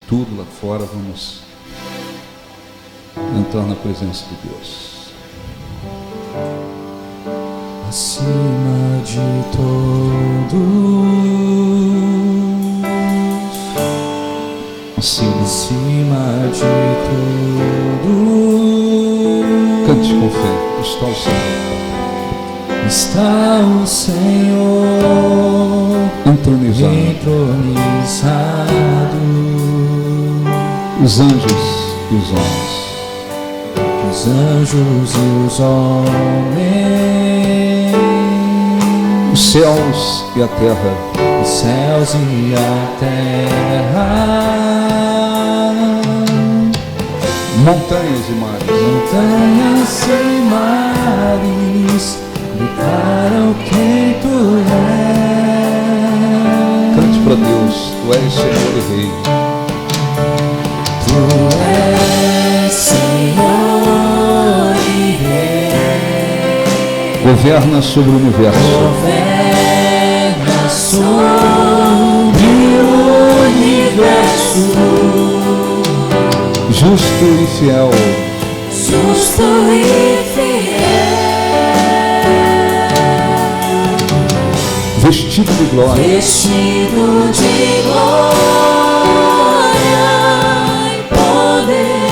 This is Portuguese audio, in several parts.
tudo lá fora, vamos entrar na presença de Deus. Acima de todos, acima de todos, cante com fé, está o Senhor, está o Senhor entronizado. Os anjos e os homens, os anjos e os homens, os céus e a terra, os céus e a terra, montanhas e mares, montanhas e mares, declaram quem tu és. cante para Deus, tu és Senhor e Rei. Tu és Senhor e Rei, Governa sobre o universo, governa sobre o universo, justo e fiel, justo e fiel, vestido de glória, vestido de glória e poder,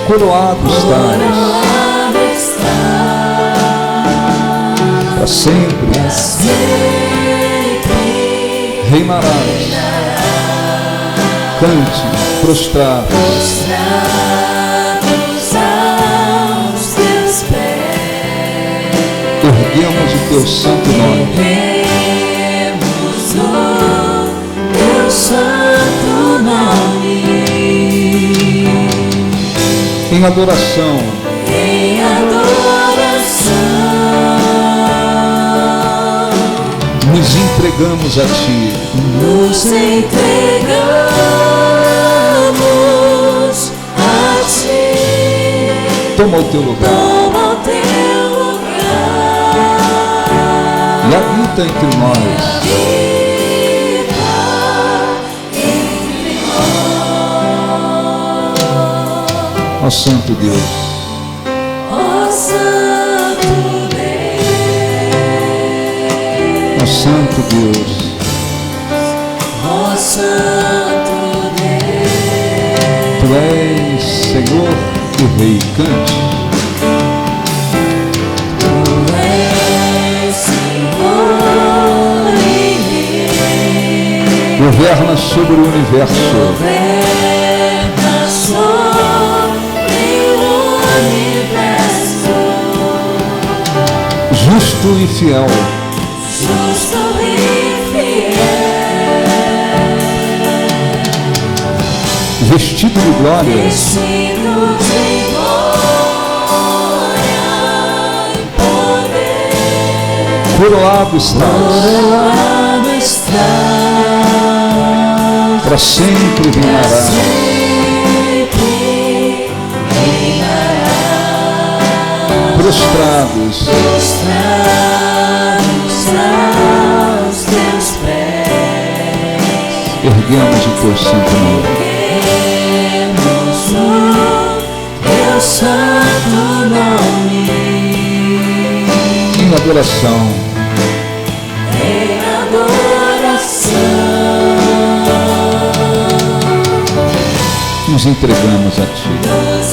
coroado estás, coroado estás, para sempre para sempre reinarás. Cante, prostrado, prostrados aos teus pés, erguemos o teu santo nome, erguemos o teu santo nome, em adoração, em adoração, nos entregamos a ti, nos entregamos a ti. toma o teu lugar Toma o teu lugar e habita entre nós. Ó Santo Deus, Ó Santo Deus, ó Santo Deus, ó Santo Deus, tu és Senhor e Rei. Cante, Tu és Senhor e Rei, governa sobre o universo, governa sobre o universo, justo e fiel, justo e fiel, vestido de glória, vestido de glória e poder, coroado estás, coroado estás, para sempre reinarás. sempre reinará, Prostrados, prostrados aos teus pés, erguemos o teu santo nome, erguemos o teu santo nome, em adoração, em adoração, nos entregamos a ti. nos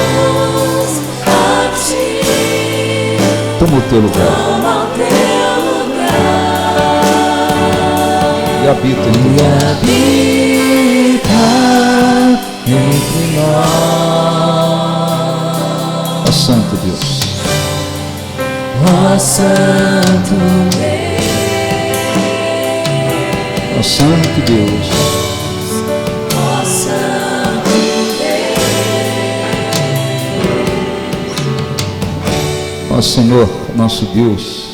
entregamos a ti. Toma o teu lugar Toma o teu lugar e habita entre e nós. habita entre nós. Ó Santo Deus, Ó Santo Deus, ó Santo Deus, ó Santo Deus, ó Senhor, nosso Deus,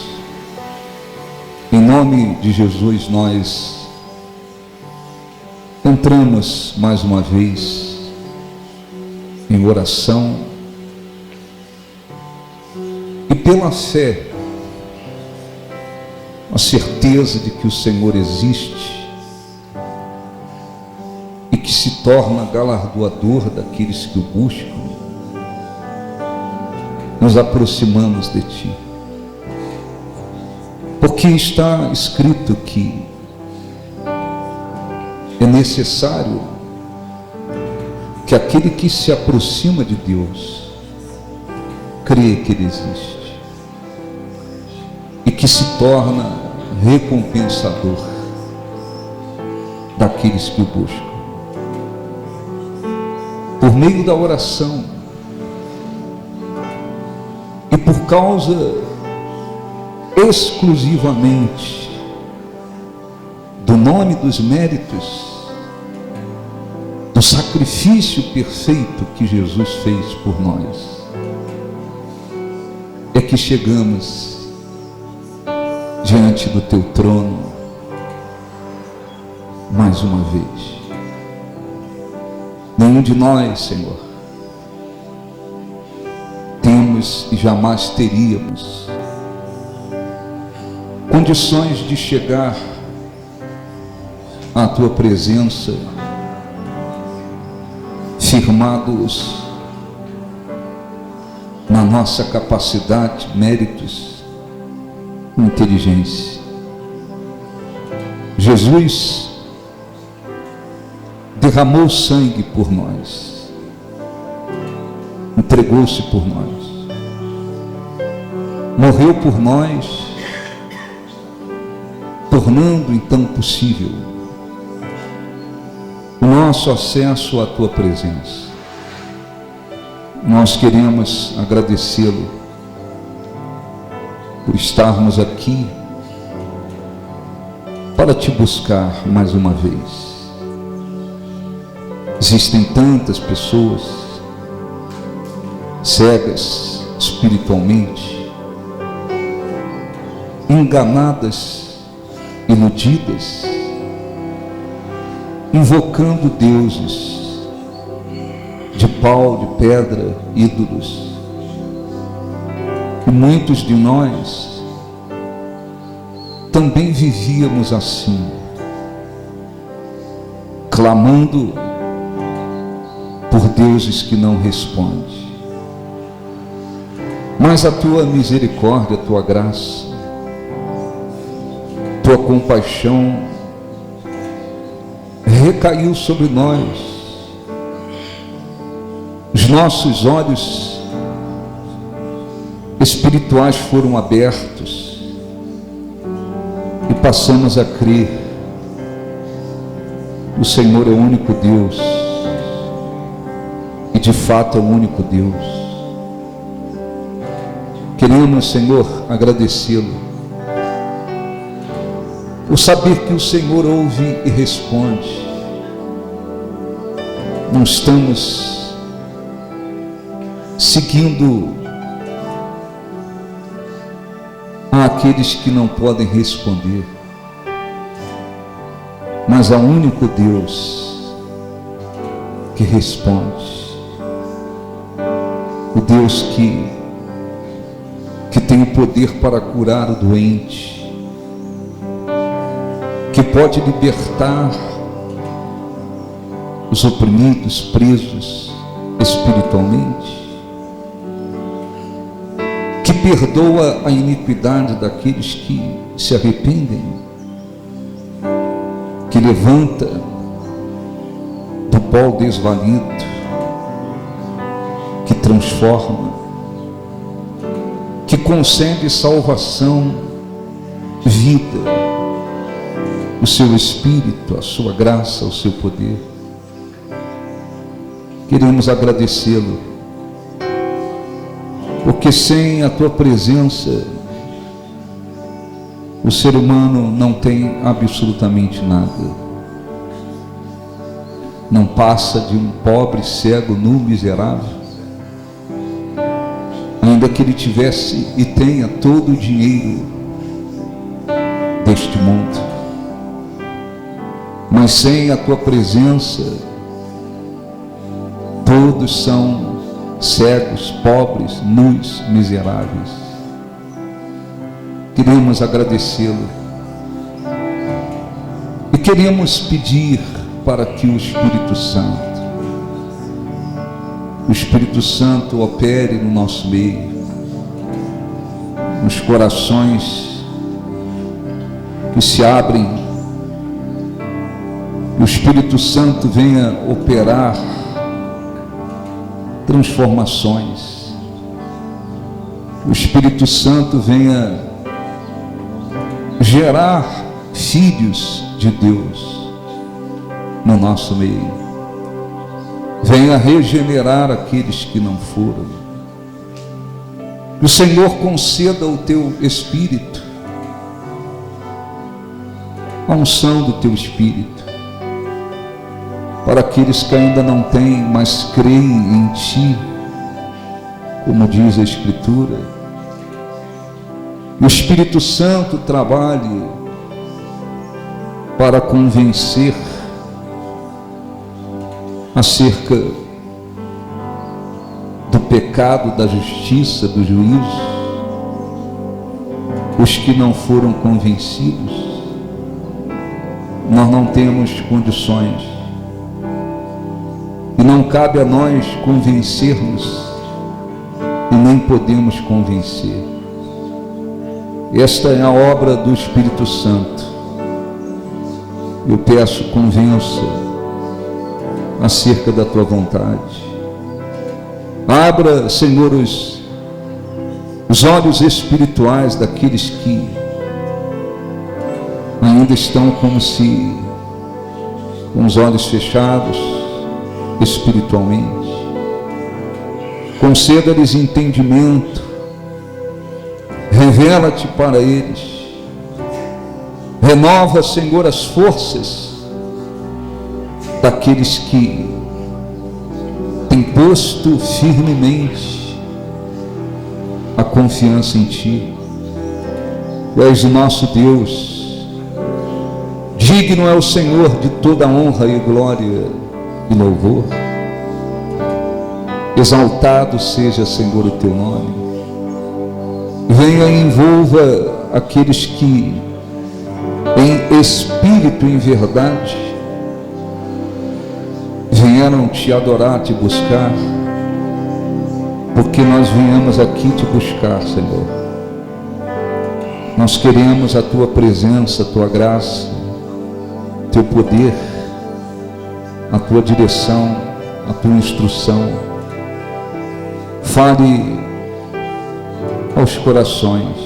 em nome de Jesus nós entramos mais uma vez em oração e pela fé, a certeza de que o Senhor existe que se torna galardoador daqueles que o buscam, nos aproximamos de Ti. Porque está escrito que é necessário que aquele que se aproxima de Deus crê que Ele existe e que se torna recompensador daqueles que o buscam. Por meio da oração e por causa exclusivamente do nome, dos méritos, do sacrifício perfeito que Jesus fez por nós, é que chegamos diante do Teu trono mais uma vez. Nenhum de nós, Senhor, temos e jamais teríamos condições de chegar à Tua presença firmados na nossa capacidade, méritos, inteligência. Jesus derramou sangue por nós, entregou-se por nós, morreu por nós, tornando então possível o nosso acesso à Tua presença. Nós queremos agradecê-lo por estarmos aqui para Te buscar mais uma vez. Existem tantas pessoas cegas espiritualmente, enganadas, iludidas, invocando deuses de pau, de pedra, ídolos. E muitos de nós também vivíamos assim, clamando por deuses que não respondem. Mas a Tua misericórdia, a Tua graça, Tua compaixão recaiu sobre nós. Os nossos olhos espirituais foram abertos e passamos a crer: o Senhor é o único Deus, e de fato é o único Deus. Queremos, Senhor, agradecê-lo por saber que o Senhor ouve e responde. Não estamos seguindo àqueles que não podem responder, mas ao único Deus que responde, o Deus que tem o poder para curar o doente, que pode libertar os oprimidos, presos espiritualmente, que perdoa a iniquidade daqueles que se arrependem, que levanta do pó desvalido, que transforma, que concede salvação, vida, o seu Espírito, a sua graça, o seu poder. Queremos agradecê-lo, porque sem a Tua presença o ser humano não tem absolutamente nada. Não passa de um pobre, cego, nu, miserável, ainda que ele tivesse e tenha todo o dinheiro deste mundo, mas sem a Tua presença todos são cegos, pobres, nus, miseráveis. Queremos agradecê-lo e queremos pedir para que o Espírito Santo opere no nosso meio, nos corações que se abrem, o Espírito Santo venha operar transformações, o Espírito Santo venha gerar filhos de Deus no nosso meio, venha regenerar aqueles que não foram. Que o Senhor conceda o teu Espírito, a unção do teu Espírito, para aqueles que ainda não têm, mas creem em Ti, como diz a Escritura. O Espírito Santo trabalhe para convencer acerca do pecado, da justiça, do juízo, os que não foram convencidos. Nós não temos condições e não cabe a nós convencermos e nem podemos convencer. Esta é a obra do Espírito Santo. Eu peço, convença acerca da tua vontade. Abra, Senhor, os olhos espirituais daqueles que ainda estão como se com os olhos fechados espiritualmente. Conceda-lhes entendimento, revela-te para eles, renova, Senhor, as forças daqueles que têm posto firmemente a confiança em Ti. Tu és o nosso Deus, digno é o Senhor de toda honra e glória e louvor. Exaltado seja, Senhor, o Teu nome. Venha e envolva aqueles que em espírito e em verdade vieram Te adorar, Te buscar, porque nós viemos aqui Te buscar, Senhor. Nós queremos a Tua presença, a Tua graça, Teu poder, a Tua direção, a Tua instrução. Fale aos corações,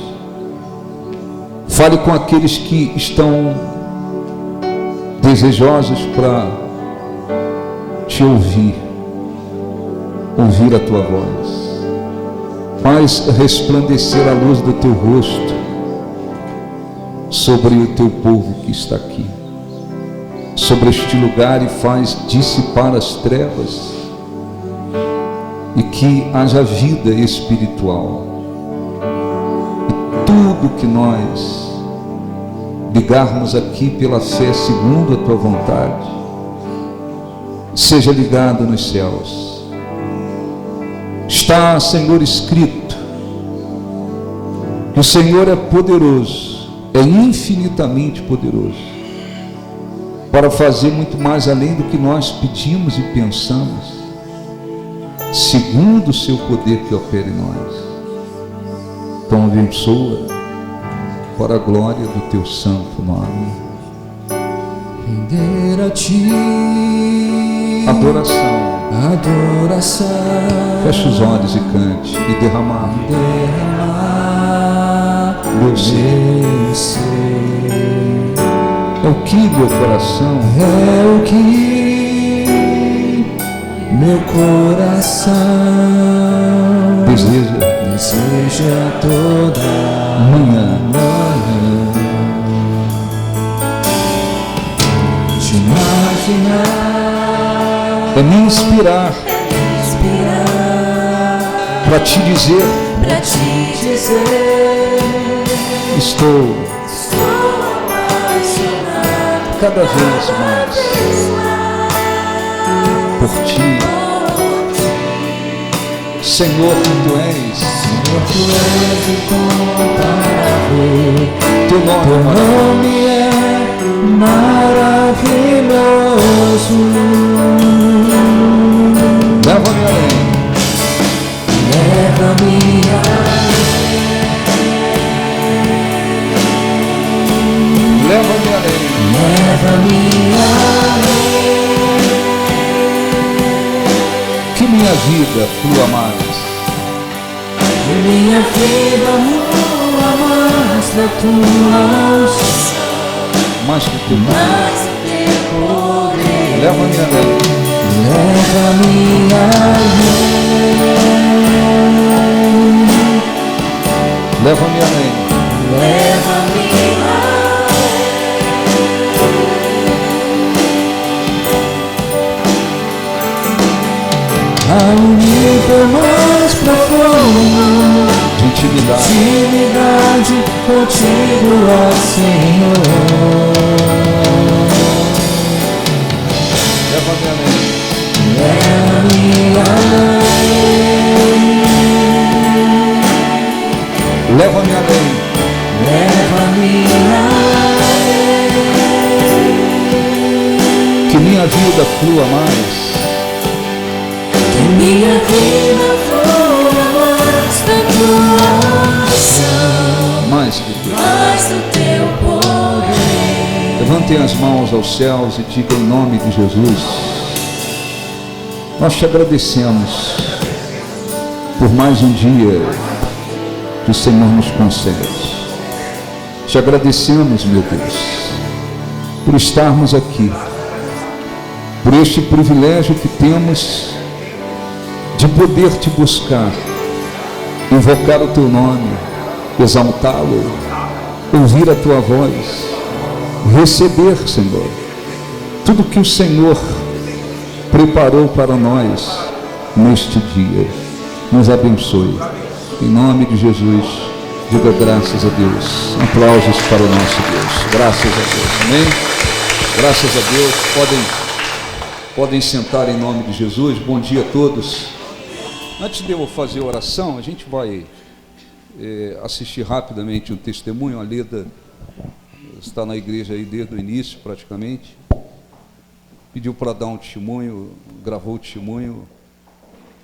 fale com aqueles que estão desejosos para Te ouvir a Tua voz. Faz resplandecer a luz do Teu rosto sobre o Teu povo que está aqui, sobre este lugar, e faz dissipar as trevas, e que haja vida espiritual. E tudo que nós ligarmos aqui pela fé segundo a Tua vontade, seja ligado nos céus. Está, Senhor, escrito que o Senhor é poderoso, é infinitamente poderoso, para fazer muito mais além do que nós pedimos e pensamos, segundo o Seu poder que opera em nós. Então abençoa para a glória do Teu santo nome. Render a Ti adoração. Feche os olhos e cante. E derramar meu ser. É o que meu coração, é o que meu coração deseja toda manhã. Te imaginar, é me inspirar para Te dizer, estou apaixonado cada vez mais por Ti, Senhor. Tu és incomparável, Teu nome é maravilhoso. Que minha vida flua mais. Que minha vida flua mais da tua unção, Mais do teu poder. Leva-me além. Leva-me além. Leva-me além. Leva-me a um nível mais profundo De intimidade. intimidade contigo, ó Senhor. Leva-me além. Leva-me além. Leva-me além. Leva-me além. Que minha vida flua mais. Que minha vida flua mais da tua unção, Mais do teu. mais do teu poder. Levantem as mãos aos céus e digam em nome de Jesus: nós te agradecemos por mais um dia que o Senhor nos concede. Te agradecemos, meu Deus, por estarmos aqui, por este privilégio que temos de poder te buscar, invocar o teu nome, exaltá-lo, ouvir a tua voz, receber, Senhor, tudo que o Senhor preparou para nós neste dia. Nos abençoe. Em nome de Jesus, diga graças a Deus. Aplausos para o nosso Deus. Graças a Deus. Amém? Graças a Deus. Podem sentar em nome de Jesus. Bom dia a todos. Antes de eu fazer a oração, a gente vai assistir rapidamente um testemunho. A Leda está na igreja aí desde o início, praticamente. Pediu para dar um testemunho, gravou o testemunho.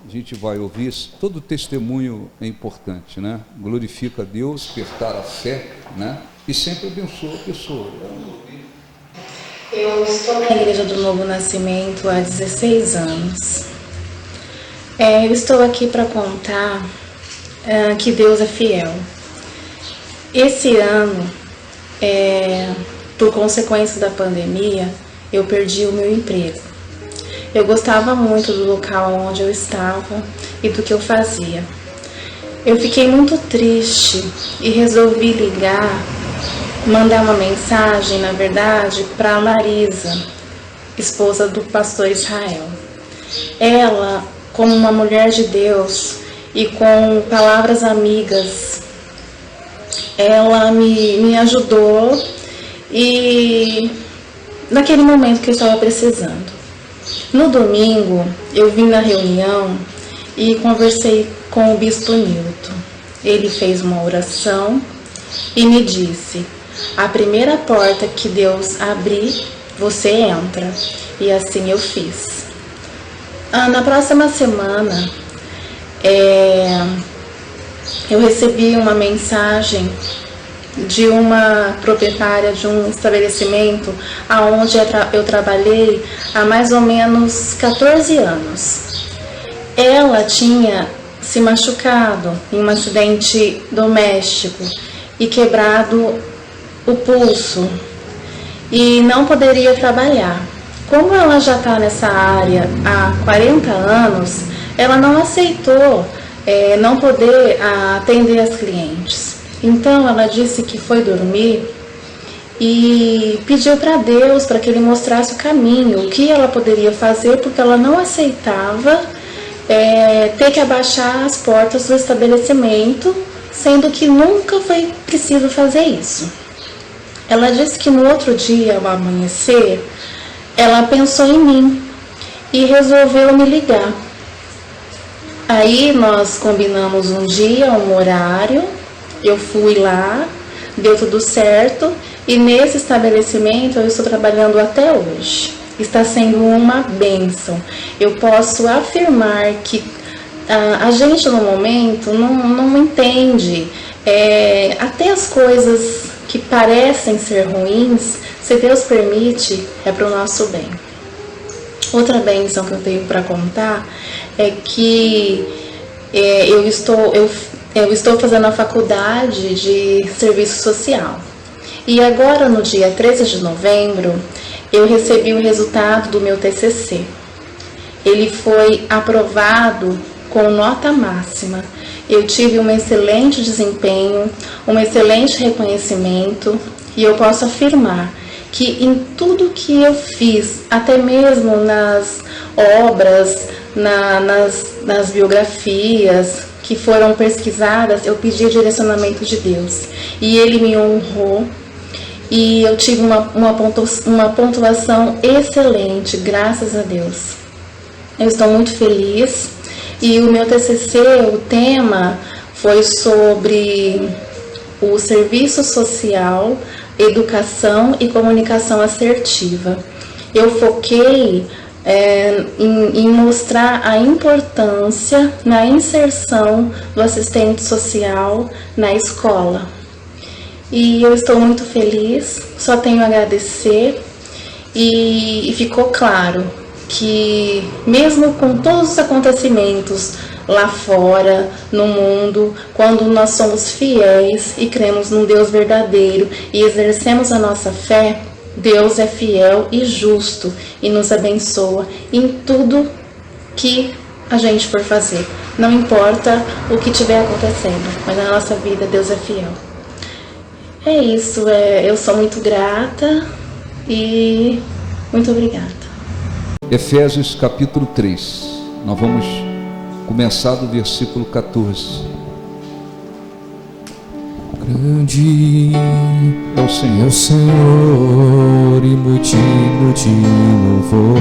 A gente vai ouvir isso. Todo testemunho é importante, né? Glorifica a Deus, despertar a fé, né? E sempre abençoa a pessoa. Eu estou na Igreja do Novo Nascimento há 16 anos. Eu estou aqui para contar que Deus é fiel. Esse ano, por consequência da pandemia, eu perdi o meu emprego. Eu gostava muito do local onde eu estava e do que eu fazia. Eu fiquei muito triste e resolvi mandar uma mensagem, na verdade, para a Larisa, esposa do pastor Israel. Ela, como uma mulher de Deus e com palavras amigas, ela me ajudou e naquele momento que eu estava precisando. No domingo, eu vim na reunião e conversei com o bispo Nilton. Ele fez uma oração e me disse: a primeira porta que Deus abrir, você entra. E assim eu fiz. Na próxima semana, eu recebi uma mensagem de uma proprietária de um estabelecimento aonde eu trabalhei há mais ou menos 14 anos. Ela tinha se machucado em um acidente doméstico e quebrado o pulso e não poderia trabalhar. Como ela já está nessa área há 40 anos, ela não aceitou não poder atender as clientes. Então ela disse que foi dormir e pediu para Deus para que Ele mostrasse o caminho, o que ela poderia fazer, porque ela não aceitava ter que abaixar as portas do estabelecimento, sendo que nunca foi preciso fazer isso. Ela disse que no outro dia, ao amanhecer, ela pensou em mim e resolveu me ligar. Aí nós combinamos um dia, um horário. Eu fui lá, deu tudo certo e nesse estabelecimento eu estou trabalhando até hoje. Está sendo uma bênção. Eu posso afirmar que a gente no momento não entende. Até as coisas que parecem ser ruins Se Deus permite, é para o nosso bem. Outra bênção que eu tenho para contar é que eu estou fazendo a faculdade de serviço social. E agora, no dia 13 de novembro, eu recebi o resultado do meu TCC. Ele foi aprovado com nota máxima. Eu tive um excelente desempenho, um excelente reconhecimento, e eu posso afirmar que em tudo que eu fiz, até mesmo nas obras, nas biografias que foram pesquisadas, eu pedi o direcionamento de Deus. E Ele me honrou, e eu tive uma pontuação excelente, graças a Deus. Eu estou muito feliz. E o meu TCC, o tema foi sobre o serviço social, educação e comunicação assertiva. Eu foquei em mostrar a importância na inserção do assistente social na escola. E eu estou muito feliz, só tenho a agradecer, e ficou claro que mesmo com todos os acontecimentos lá fora, no mundo, quando nós somos fiéis e cremos num Deus verdadeiro e exercemos a nossa fé, Deus é fiel e justo e nos abençoa em tudo que a gente for fazer. Não importa o que estiver acontecendo, mas na nossa vida Deus é fiel. É isso, eu sou muito grata e muito obrigada. Efésios capítulo 3, nós vamos começar do versículo 14. Grande é o Senhor, e muito digno de louvor,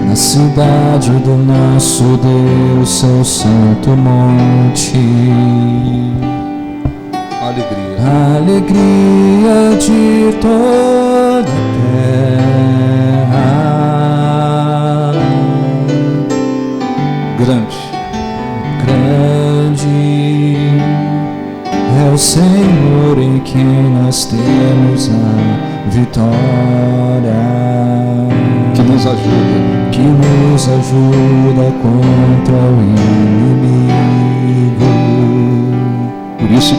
na cidade do nosso Deus, seu santo monte. Alegria de toda a terra. Grande é o Senhor em quem nós temos a vitória, que nos ajuda contra o inimigo. Por isso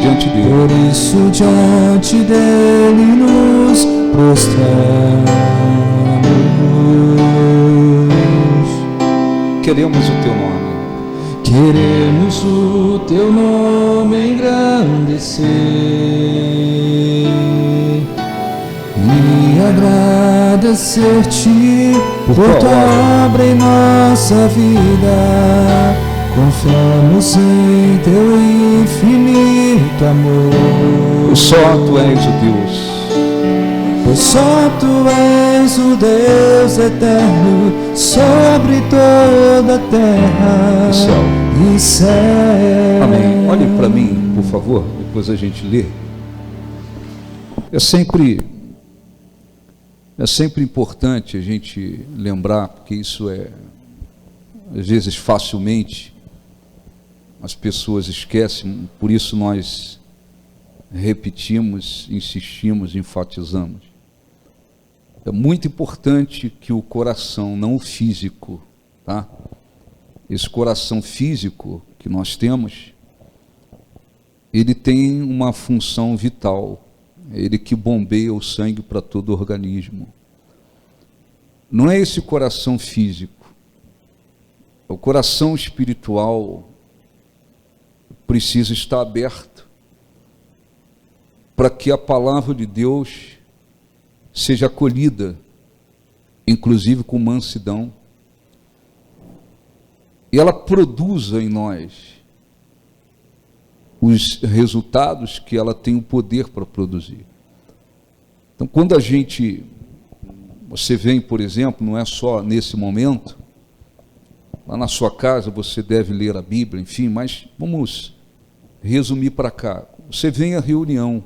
diante dele nos prostramos. Queremos o teu nome. Queremos o teu nome engrandecer e agradecer-te por tua obra em nossa vida. Confiamos em teu infinito amor. Só tu és o Deus. Pois só tu és o Deus eterno sobre toda a terra e céu. Amém. Olhe para mim, por favor, depois a gente lê. É sempre importante a gente lembrar, porque isso às vezes facilmente as pessoas esquecem, por isso nós repetimos, insistimos, enfatizamos. É muito importante que o coração, não o físico, tá? Esse coração físico que nós temos, ele tem uma função vital, é ele que bombeia o sangue para todo o organismo. Não é esse coração físico, é o coração espiritual. Precisa estar aberto para que a palavra de Deus seja acolhida, inclusive com mansidão, e ela produza em nós os resultados que ela tem o poder para produzir. Então, quando você vem, por exemplo, não é só nesse momento, lá na sua casa você deve ler a Bíblia, enfim, mas vamos resumir para cá. Você vem à reunião.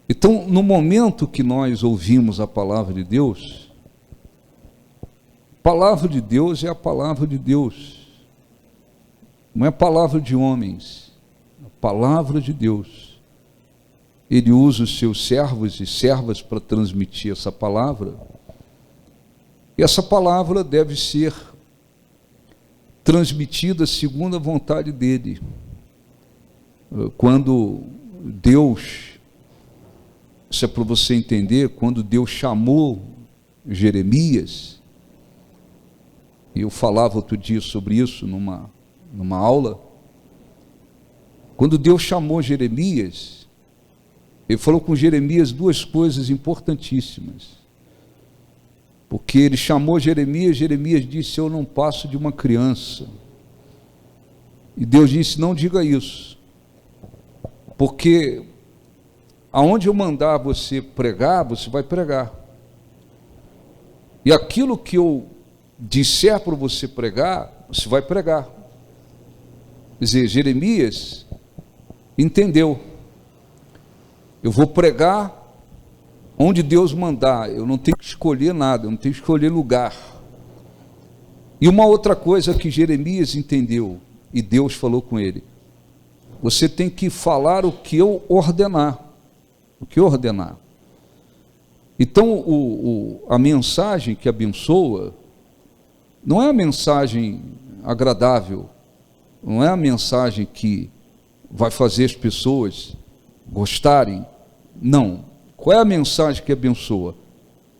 Então, no momento que nós ouvimos a palavra de Deus, a palavra de Deus é a palavra de Deus. Não é a palavra de homens, é a palavra de Deus. ele usa os seus servos e servas para transmitir essa palavra. E essa palavra deve ser transmitida segundo a vontade dele. Quando Deus, isso é para você entender, quando Deus chamou Jeremias, e eu falava outro dia sobre isso numa aula, quando Deus chamou Jeremias, ele falou com Jeremias duas coisas importantíssimas. Porque ele chamou Jeremias, Jeremias disse: eu não passo de uma criança. E Deus disse: não diga isso, porque aonde eu mandar você pregar, você vai pregar. E aquilo que eu disser para você pregar, você vai pregar. Quer dizer, Jeremias entendeu. Eu vou pregar onde Deus mandar, eu não tenho que escolher nada, eu não tenho que escolher lugar. E uma outra coisa que Jeremias entendeu, e Deus falou com ele: você tem que falar o que eu ordenar. O que eu ordenar. Então, a mensagem que abençoa não é a mensagem agradável, não é a mensagem que vai fazer as pessoas gostarem. Não. Qual é a mensagem que abençoa?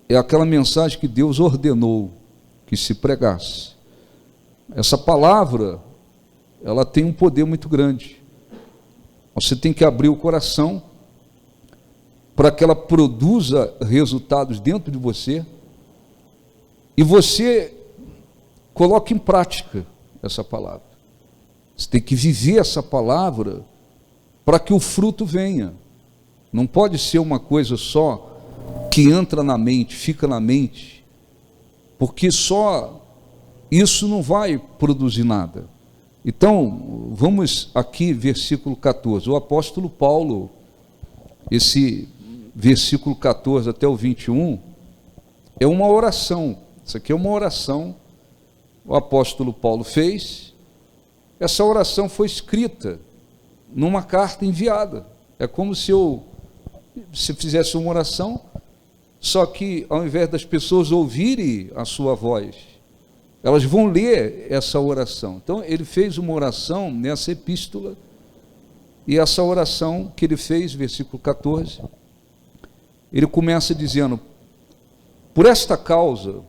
É aquela mensagem que Deus ordenou que se pregasse. Essa palavra, ela tem um poder muito grande. Você tem que abrir o coração para que ela produza resultados dentro de você e você coloque em prática essa palavra. Você tem que viver essa palavra para que o fruto venha. Não pode ser uma coisa só que entra na mente, fica na mente, porque só isso não vai produzir nada. Então, vamos aqui, versículo 14. O apóstolo Paulo, esse versículo 14 até o 21, é uma oração. Isso aqui é uma oração. O apóstolo Paulo fez. Essa oração foi escrita numa carta enviada. É como se fizesse uma oração, só que ao invés das pessoas ouvirem a sua voz, elas vão ler essa oração. Então ele fez uma oração nessa epístola, e essa oração que ele fez, versículo 14, ele começa dizendo: por esta causa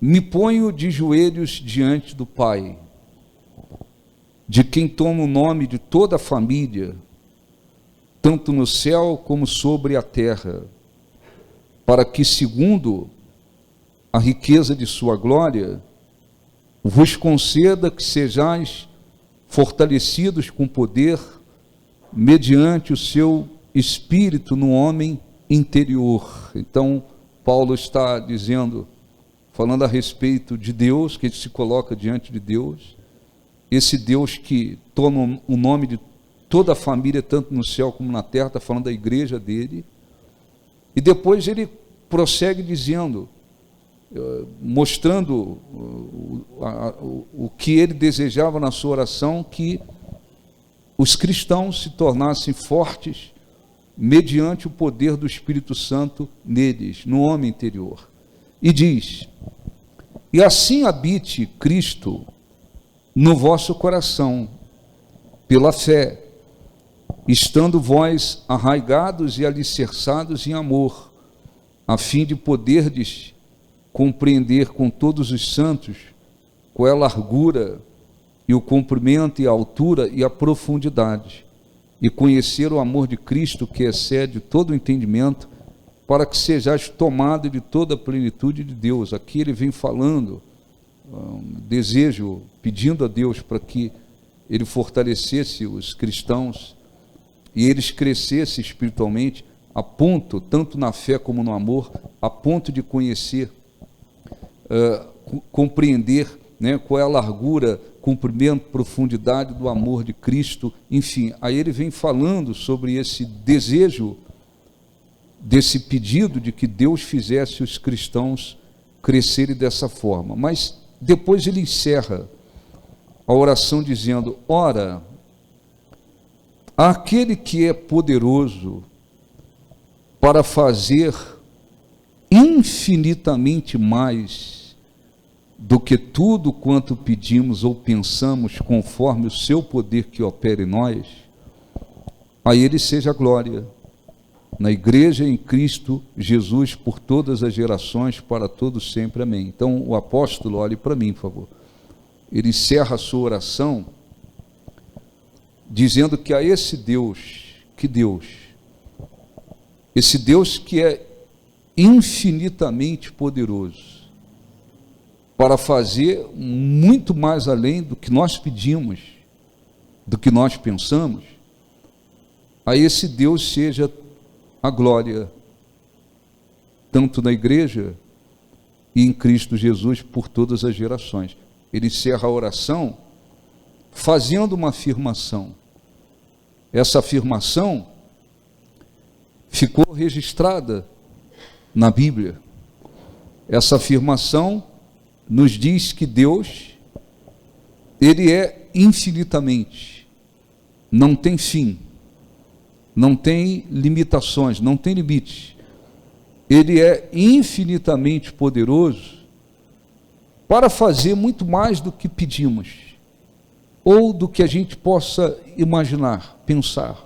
me ponho de joelhos diante do Pai, de quem toma o nome de toda a família, tanto no céu como sobre a terra, para que, segundo a riqueza de sua glória, vos conceda que sejais fortalecidos com poder, mediante o seu Espírito no homem interior. Então, Paulo está dizendo, falando a respeito de Deus, que ele se coloca diante de Deus, esse Deus que toma o nome de toda a família, tanto no céu como na terra, está falando da igreja dele. E depois ele prossegue dizendo, mostrando o que ele desejava na sua oração, que os cristãos se tornassem fortes mediante o poder do Espírito Santo neles, no homem interior. E diz: e assim habite Cristo no vosso coração, pela fé, estando vós arraigados e alicerçados em amor, a fim de poderdes compreender com todos os santos qual é a largura e o comprimento e a altura e a profundidade, e conhecer o amor de Cristo que excede todo o entendimento, para que sejais tomados de toda a plenitude de Deus. Aqui ele vem falando, desejo, pedindo a Deus para que ele fortalecesse os cristãos e eles crescessem espiritualmente, a ponto, tanto na fé como no amor, a ponto de conhecer, compreender, né, qual é a largura, comprimento, profundidade do amor de Cristo. Enfim, aí ele vem falando sobre esse desejo, desse pedido de que Deus fizesse os cristãos crescerem dessa forma. Mas depois ele encerra a oração dizendo: ora, Aquele que é poderoso para fazer infinitamente mais do que tudo quanto pedimos ou pensamos, conforme o seu poder que opera em nós, a Ele seja a glória, na igreja em Cristo Jesus, por todas as gerações, para todos sempre. Amém. Então, o apóstolo, olhe para mim, por favor. Ele encerra a sua oração dizendo que a esse Deus, esse Deus que é infinitamente poderoso para fazer muito mais além do que nós pedimos, do que nós pensamos, a esse Deus seja a glória, tanto na igreja e em Cristo Jesus por todas as gerações. Ele encerra a oração fazendo uma afirmação. Essa afirmação ficou registrada na Bíblia. Essa afirmação nos diz que Deus, Ele é infinitamente, não tem fim, não tem limitações, não tem limites. Ele é infinitamente poderoso para fazer muito mais do que pedimos, ou do que a gente possa imaginar, pensar,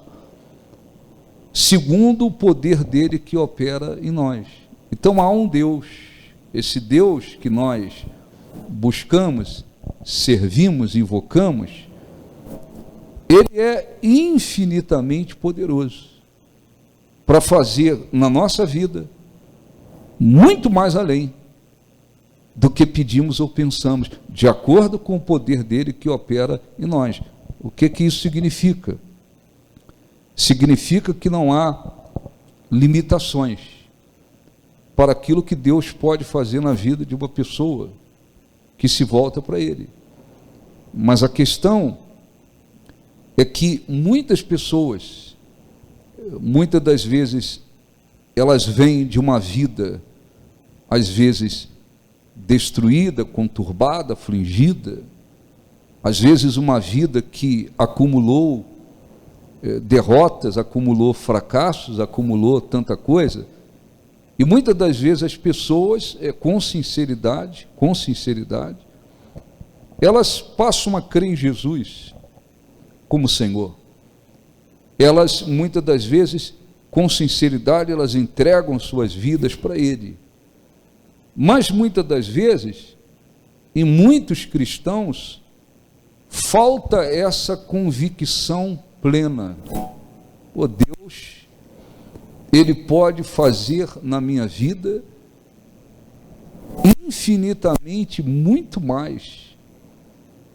segundo o poder dele que opera em nós. Então há um Deus, esse Deus que nós buscamos, servimos, invocamos, Ele é infinitamente poderoso para fazer na nossa vida muito mais além do que pedimos ou pensamos, de acordo com o poder dele que opera em nós. O que isso significa? Significa que não há limitações para aquilo que Deus pode fazer na vida de uma pessoa que se volta para Ele. Mas a questão é que muitas pessoas, muitas das vezes, elas vêm de uma vida, às vezes, destruída, conturbada, afligida, às vezes uma vida que acumulou derrotas, acumulou fracassos, acumulou tanta coisa, e muitas das vezes as pessoas, com sinceridade, elas passam a crer em Jesus como Senhor. Elas, muitas das vezes, com sinceridade, elas entregam suas vidas para Ele. Mas, muitas das vezes, em muitos cristãos, falta essa convicção plena. Pô, Deus, Ele pode fazer na minha vida infinitamente muito mais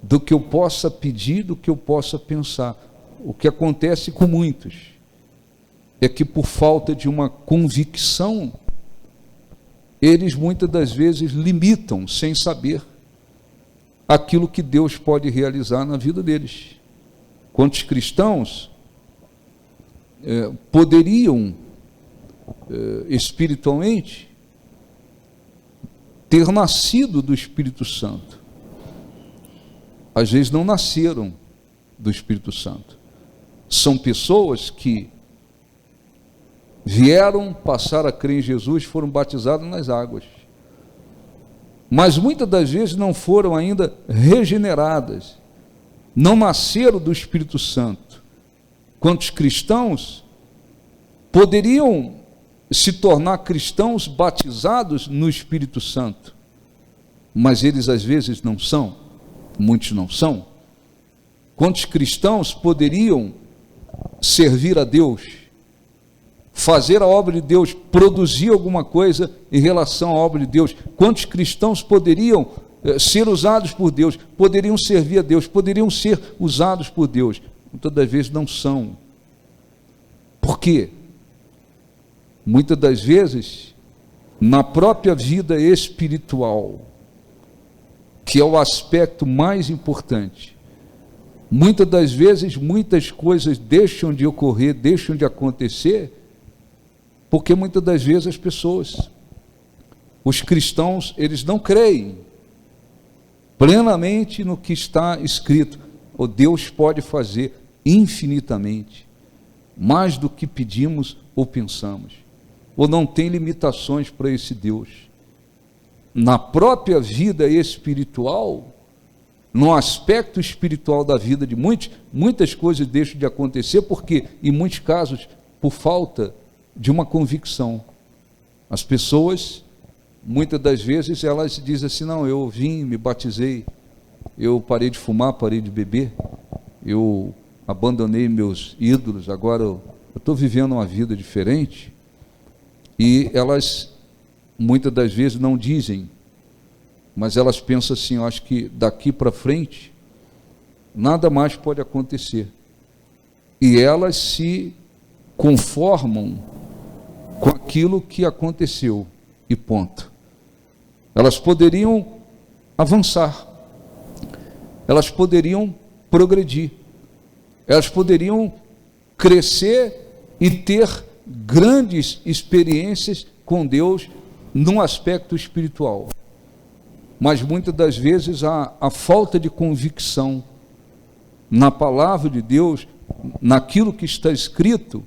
do que eu possa pedir, do que eu possa pensar. O que acontece com muitos é que, por falta de uma convicção, eles muitas das vezes limitam, sem saber, aquilo que Deus pode realizar na vida deles. Quantos cristãos poderiam, espiritualmente, ter nascido do Espírito Santo? Às vezes não nasceram do Espírito Santo. São pessoas que vieram passar a crer em Jesus, foram batizados nas águas, mas muitas das vezes não foram ainda regeneradas, não nasceram do Espírito Santo. Quantos cristãos poderiam se tornar cristãos batizados no Espírito Santo, mas eles às vezes não são, muitos não são. Quantos cristãos poderiam servir a Deus, fazer a obra de Deus, produzir alguma coisa em relação à obra de Deus? Quantos cristãos poderiam ser usados por Deus, poderiam servir a Deus, poderiam ser usados por Deus? Muitas das vezes não são. Por quê? Muitas das vezes, na própria vida espiritual, que é o aspecto mais importante, muitas das vezes, muitas coisas deixam de ocorrer, deixam de acontecer, porque muitas das vezes as pessoas, os cristãos, eles não creem plenamente no que está escrito. O Deus pode fazer infinitamente, mais do que pedimos ou pensamos. Ou não tem limitações para esse Deus. Na própria vida espiritual, no aspecto espiritual da vida de muitos, muitas coisas deixam de acontecer, porque, em muitos casos, por falta de uma convicção. As pessoas, muitas das vezes, elas dizem assim: não, eu vim, me batizei, eu parei de fumar, parei de beber, eu abandonei meus ídolos, agora eu estou vivendo uma vida diferente. E elas, muitas das vezes, não dizem, mas elas pensam assim: eu acho que daqui para frente, nada mais pode acontecer. E elas se conformam com aquilo que aconteceu, e ponto. Elas poderiam avançar, elas poderiam progredir, elas poderiam crescer e ter grandes experiências com Deus num aspecto espiritual. Mas muitas das vezes a falta de convicção na palavra de Deus, naquilo que está escrito,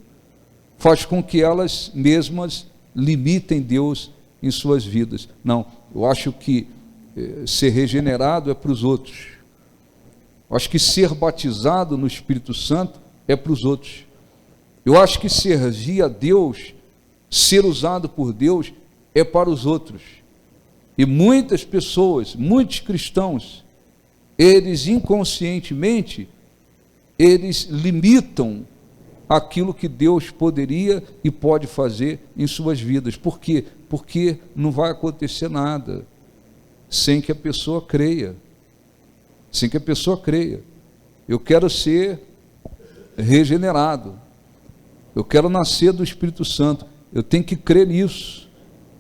faz com que elas mesmas limitem Deus em suas vidas. Não, eu acho que ser regenerado é para os outros. Eu acho que ser batizado no Espírito Santo é para os outros. Eu acho que servir a Deus, ser usado por Deus, é para os outros. E muitas pessoas, muitos cristãos, eles inconscientemente, eles limitam aquilo que Deus poderia e pode fazer em suas vidas. Por quê? Porque não vai acontecer nada sem que a pessoa creia. Sem que a pessoa creia. Eu quero ser regenerado. Eu quero nascer do Espírito Santo. Eu tenho que crer nisso.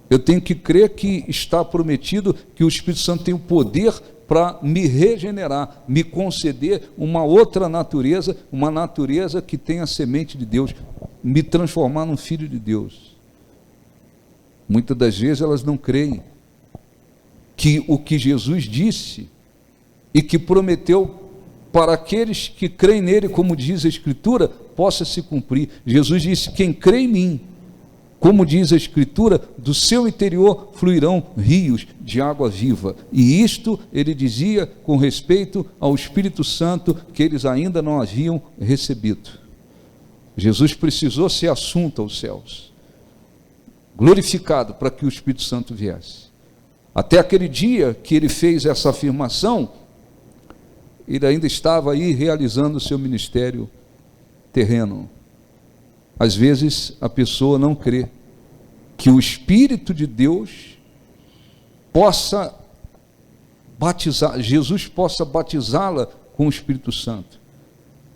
Eu tenho que crer que está prometido que o Espírito Santo tem o poder para me regenerar, me conceder uma outra natureza, uma natureza que tem a semente de Deus, me transformar num filho de Deus. Muitas das vezes elas não creem que o que Jesus disse e que prometeu para aqueles que creem nele, como diz a Escritura, possa se cumprir. Jesus disse: quem crê em mim, como diz a Escritura, do seu interior fluirão rios de água viva. E isto ele dizia com respeito ao Espírito Santo, que eles ainda não haviam recebido. Jesus precisou ser assunto aos céus, glorificado, para que o Espírito Santo viesse. Até aquele dia que ele fez essa afirmação, ele ainda estava aí realizando o seu ministério terreno. Às vezes a pessoa não crê que o Espírito de Deus possa batizar, Jesus possa batizá-la com o Espírito Santo.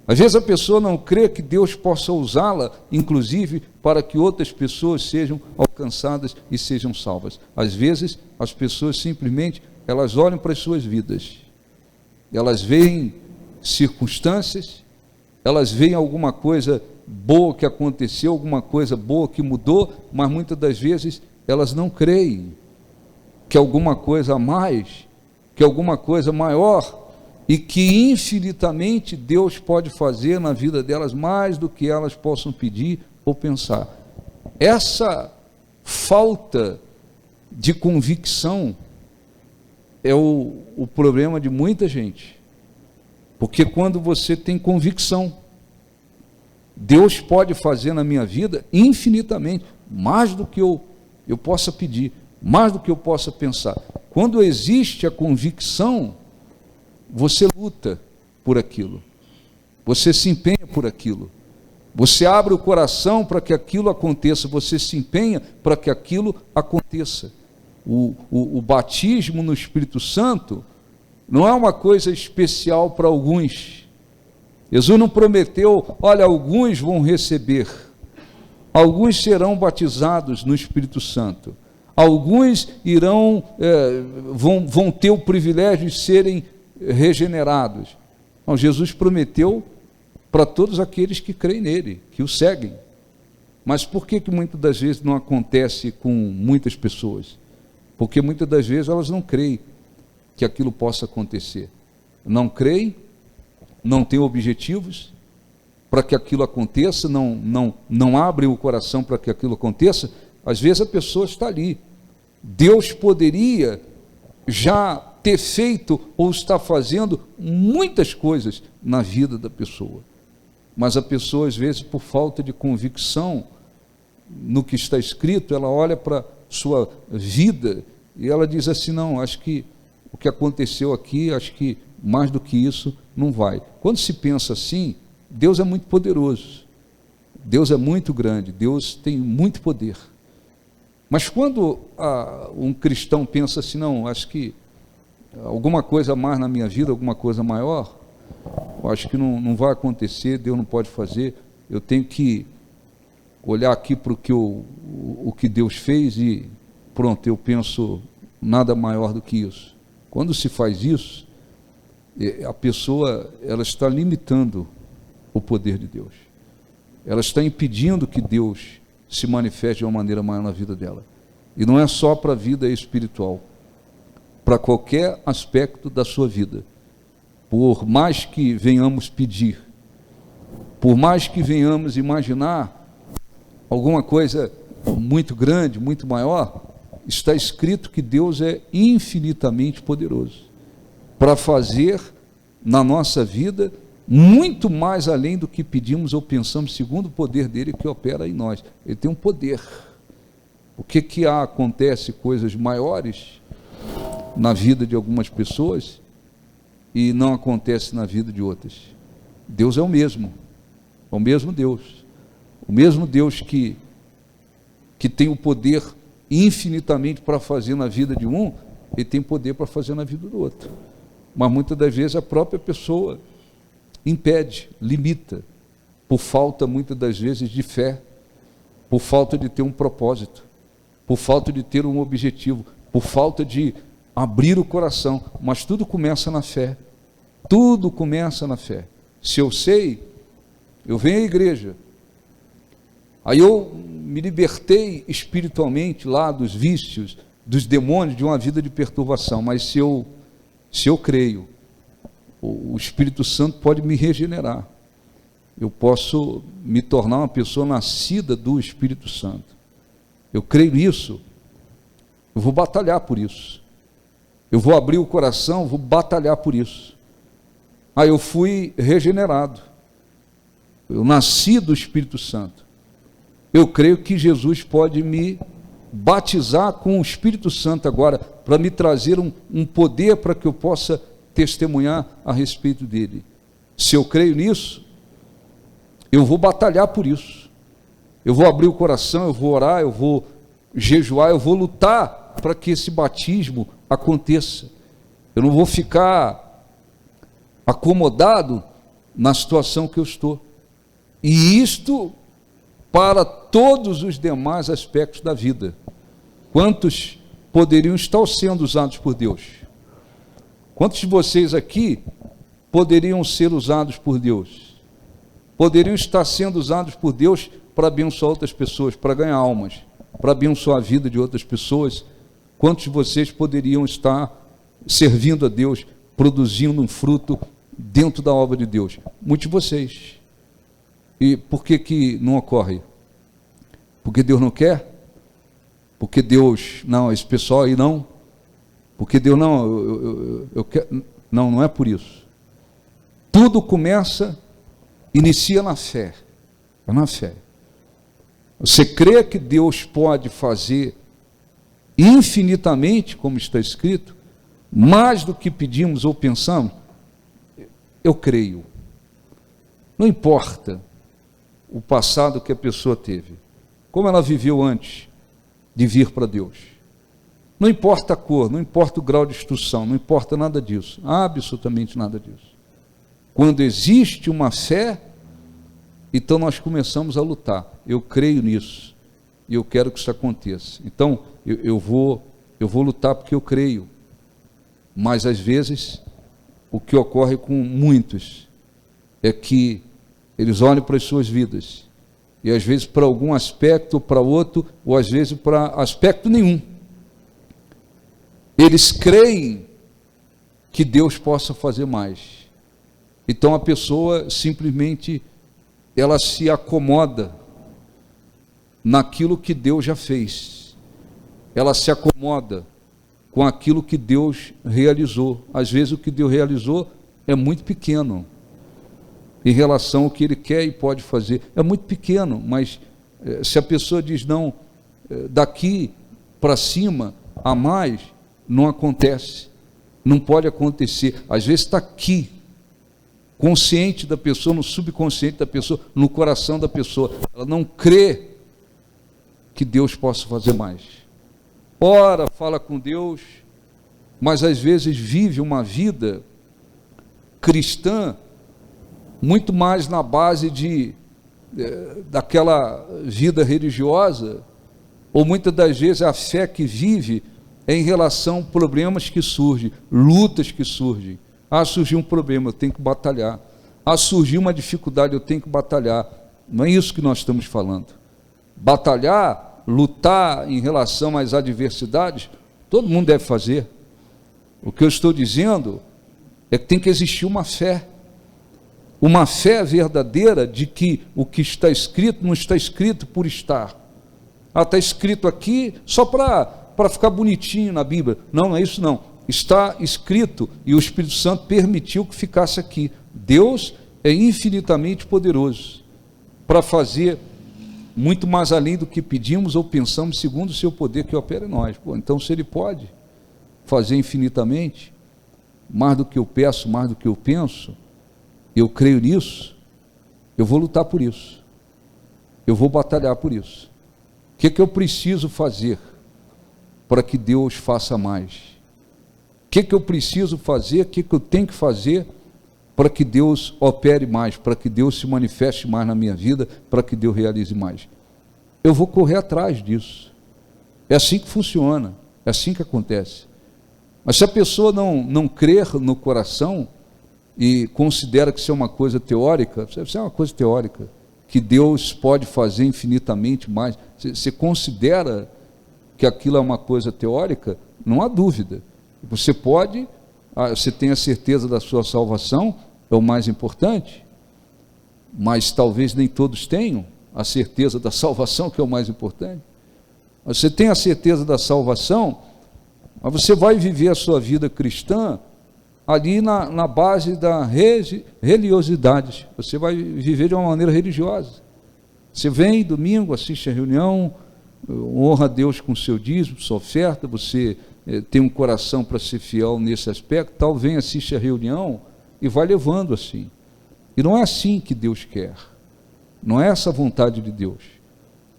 Às vezes a pessoa não crê que Deus possa usá-la, inclusive, para que outras pessoas sejam alcançadas e sejam salvas. Às vezes as pessoas simplesmente, elas olham para as suas vidas, elas veem circunstâncias, elas veem alguma coisa boa que aconteceu, alguma coisa boa que mudou, mas muitas das vezes elas não creem que alguma coisa a mais, que alguma coisa maior, e que infinitamente Deus pode fazer na vida delas mais do que elas possam pedir ou pensar. Essa falta de convicção é o problema de muita gente, porque quando você tem convicção, Deus pode fazer na minha vida infinitamente, mais do que eu possa pedir, mais do que eu possa pensar. Quando existe a convicção, você luta por aquilo, você se empenha por aquilo, você abre o coração para que aquilo aconteça, você se empenha para que aquilo aconteça. O batismo no Espírito Santo não é uma coisa especial para alguns. Jesus não prometeu: olha, alguns vão receber, alguns serão batizados no Espírito Santo, alguns vão ter o privilégio de serem regenerados. Não, Jesus prometeu para todos aqueles que creem nele, que o seguem. Mas por que muitas das vezes não acontece com muitas pessoas? Porque muitas das vezes elas não creem que aquilo possa acontecer. Não creem, não têm objetivos, para que aquilo aconteça, não abre o coração para que aquilo aconteça, às vezes a pessoa está ali. Deus poderia já ter feito ou está fazendo muitas coisas na vida da pessoa, mas a pessoa, às vezes, por falta de convicção no que está escrito, ela olha para sua vida e ela diz assim: não, acho que o que aconteceu aqui, acho que mais do que isso não vai. Quando se pensa assim, Deus é muito poderoso, Deus é muito grande, Deus tem muito poder. Mas quando um cristão pensa assim: não, acho que alguma coisa mais na minha vida, alguma coisa maior, eu acho que não vai acontecer, Deus não pode fazer, eu tenho que olhar aqui para o que Deus fez e pronto, eu penso nada maior do que isso. Quando se faz isso, a pessoa, ela está limitando o poder de Deus, ela está impedindo que Deus se manifeste de uma maneira maior na vida dela. E não é só para a vida espiritual, para qualquer aspecto da sua vida. Por mais que venhamos pedir, por mais que venhamos imaginar alguma coisa muito grande, muito maior, está escrito que Deus é infinitamente poderoso para fazer na nossa vida muito mais além do que pedimos ou pensamos, segundo o poder dele que opera em nós. Ele tem um poder. O que acontece coisas maiores na vida de algumas pessoas e não acontece na vida de outras? Deus é o mesmo Deus. O mesmo Deus que tem o poder infinitamente para fazer na vida de um, ele tem poder para fazer na vida do outro. Mas muitas das vezes a própria pessoa impede, limita, por falta muitas das vezes de fé, por falta de ter um propósito, por falta de ter um objetivo, por falta de abrir o coração. Mas tudo começa na fé, tudo começa na fé. Se eu sei, eu venho à igreja, aí eu me libertei espiritualmente lá dos vícios, dos demônios, de uma vida de perturbação, mas se eu creio, o Espírito Santo pode me regenerar, eu posso me tornar uma pessoa nascida do Espírito Santo. Eu creio nisso, eu vou batalhar por isso, eu vou abrir o coração, vou batalhar por isso. Aí eu fui regenerado, eu nasci do Espírito Santo, eu creio que Jesus pode me batizar com o Espírito Santo agora, para me trazer um poder para que eu possa testemunhar a respeito dele. Se eu creio nisso, eu vou batalhar por isso, eu vou abrir o coração, eu vou orar, eu vou jejuar, eu vou lutar para que esse batismo aconteça. Eu não vou ficar acomodado na situação que eu estou. E isto para todos os demais aspectos da vida. Quantos poderiam estar sendo usados por Deus? Quantos de vocês aqui poderiam ser usados por Deus? Poderiam estar sendo usados por Deus para abençoar outras pessoas, para ganhar almas, para abençoar a vida de outras pessoas? Quantos de vocês poderiam estar servindo a Deus, produzindo um fruto dentro da obra de Deus? Muitos de vocês. E por que não ocorre? Porque Deus não quer? Porque Deus, não, esse pessoal aí não? Porque Deus não, eu quero. Não é por isso. Tudo inicia na fé. É na fé. Você crê que Deus pode fazer infinitamente, como está escrito, mais do que pedimos ou pensamos? Eu creio. Não importa o passado que a pessoa teve, como ela viveu antes de vir para Deus. Não importa a cor, não importa o grau de instrução, não importa nada disso, absolutamente nada disso. Quando existe uma fé, então nós começamos a lutar. Eu creio nisso e eu quero que isso aconteça. Então eu vou lutar porque eu creio. Mas às vezes o que ocorre com muitos é que eles olham para as suas vidas e às vezes para algum aspecto ou para outro, ou às vezes para aspecto nenhum, eles creem que Deus possa fazer mais. Então a pessoa simplesmente ela se acomoda naquilo que Deus já fez. Ela se acomoda com aquilo que Deus realizou. Às vezes o que Deus realizou é muito pequeno em relação ao que Ele quer e pode fazer. É muito pequeno, mas se a pessoa diz não, daqui para cima, a mais, não acontece. Não pode acontecer. Às vezes está aqui, consciente da pessoa, no subconsciente da pessoa, no coração da pessoa. Ela não crê que Deus possa fazer mais. Ora, fala com Deus, mas às vezes vive uma vida cristã muito mais na base daquela vida religiosa, ou muitas das vezes a fé que vive é em relação a problemas que surgem, lutas que surgem. Surgiu um problema, eu tenho que batalhar. Surgiu uma dificuldade, eu tenho que batalhar. Não é isso que nós estamos falando. Batalhar, lutar em relação às adversidades, todo mundo deve fazer. O que eu estou dizendo é que tem que existir uma fé verdadeira de que o que está escrito não está escrito por estar. Está escrito aqui só para ficar bonitinho na Bíblia. Não é isso não. Está escrito e o Espírito Santo permitiu que ficasse aqui. Deus é infinitamente poderoso para fazer muito mais além do que pedimos ou pensamos, segundo o seu poder que opera em nós. Então, se Ele pode fazer infinitamente, mais do que eu peço, mais do que eu penso, eu creio nisso, eu vou lutar por isso, eu vou batalhar por isso. O que eu preciso fazer para que Deus faça mais? O que eu preciso fazer, o que eu tenho que fazer para que Deus opere mais, para que Deus se manifeste mais na minha vida, para que Deus realize mais? Eu vou correr atrás disso. É assim que funciona, é assim que acontece. Mas se a pessoa não crer no coração e considera que isso é uma coisa teórica, isso é uma coisa teórica, que Deus pode fazer infinitamente mais, você considera que aquilo é uma coisa teórica, não há dúvida. Você pode, você tem a certeza da sua salvação, é o mais importante, mas talvez nem todos tenham a certeza da salvação, que é o mais importante. Você tem a certeza da salvação, mas você vai viver a sua vida cristã ali na base da religiosidade. Você vai viver de uma maneira religiosa. Você vem domingo, assiste a reunião, honra a Deus com o seu dízimo, sua oferta, você tem um coração para ser fiel nesse aspecto, tal, vem, assiste a reunião e vai levando assim. E não é assim que Deus quer. Não é essa a vontade de Deus.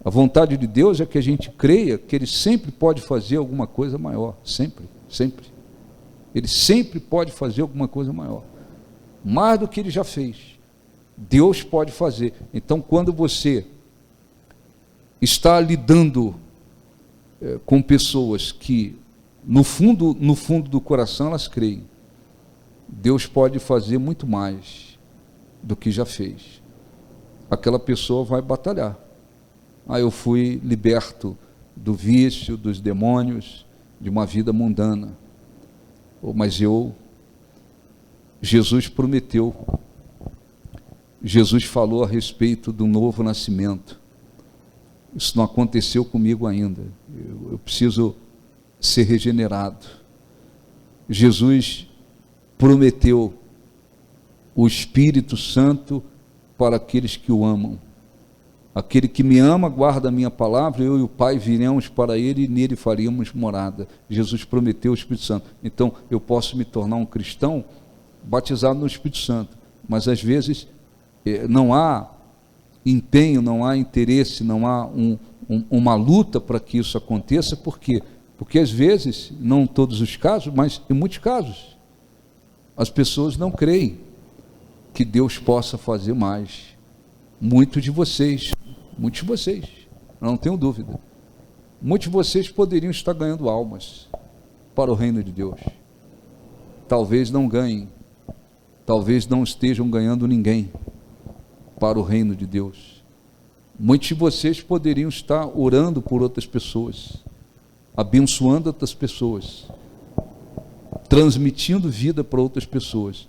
A vontade de Deus é que a gente creia que Ele sempre pode fazer alguma coisa maior. Sempre, sempre. Ele sempre pode fazer alguma coisa maior. Mais do que Ele já fez. Deus pode fazer. Então, quando você está lidando com pessoas que, no fundo do coração, elas creem, Deus pode fazer muito mais do que já fez. Aquela pessoa vai batalhar. Eu fui liberto do vício, dos demônios, de uma vida mundana. Mas Jesus prometeu, Jesus falou a respeito do novo nascimento. Isso não aconteceu comigo ainda. Eu preciso ser regenerado. Jesus prometeu o Espírito Santo para aqueles que o amam. Aquele que me ama, guarda a minha palavra, eu e o Pai viremos para ele e nele faríamos morada. Jesus prometeu o Espírito Santo. Então, eu posso me tornar um cristão batizado no Espírito Santo, mas às vezes não há empenho, não há interesse, não há uma luta para que isso aconteça. Por quê? Porque às vezes, não em todos os casos, mas em muitos casos, as pessoas não creem que Deus possa fazer mais. Muitos de vocês, não tenho dúvida, muitos de vocês poderiam estar ganhando almas para o reino de Deus. Talvez não ganhem, talvez não estejam ganhando ninguém para o reino de Deus. Muitos de vocês poderiam estar orando por outras pessoas, abençoando outras pessoas, transmitindo vida para outras pessoas.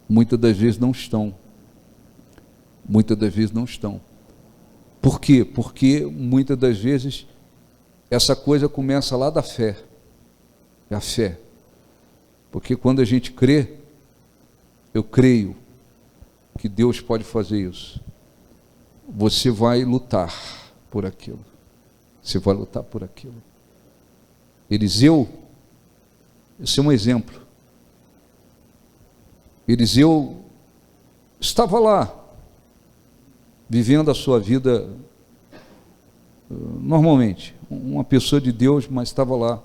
Muitas das vezes não estão. Muitas das vezes não estão. Por quê? Porque muitas das vezes essa coisa começa lá da fé. É a fé. Porque quando a gente crê, eu creio que Deus pode fazer isso. Você vai lutar por aquilo. Você vai lutar por aquilo. Eliseu, esse é um exemplo. Eliseu estava lá, vivendo a sua vida normalmente, uma pessoa de Deus, mas estava lá,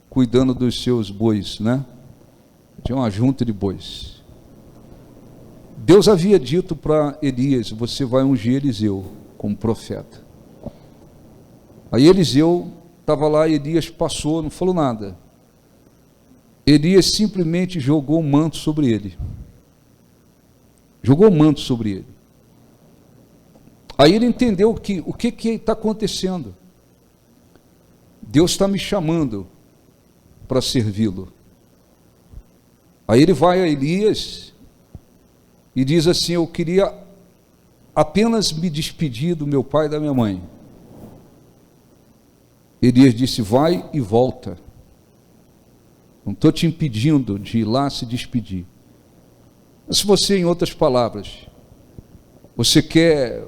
cuidando dos seus bois, né? Tinha uma junta de bois. Deus havia dito para Elias: você vai ungir Eliseu como profeta. Aí Eliseu estava lá, Elias passou, não falou nada. Elias simplesmente jogou o manto sobre ele. Jogou o manto sobre ele. Aí ele entendeu o que está acontecendo. Deus está me chamando para servi-lo. Aí ele vai a Elias e diz assim: eu queria apenas me despedir do meu pai e da minha mãe. Elias disse: vai e volta. Não estou te impedindo de ir lá se despedir. Mas se você, em outras palavras, você quer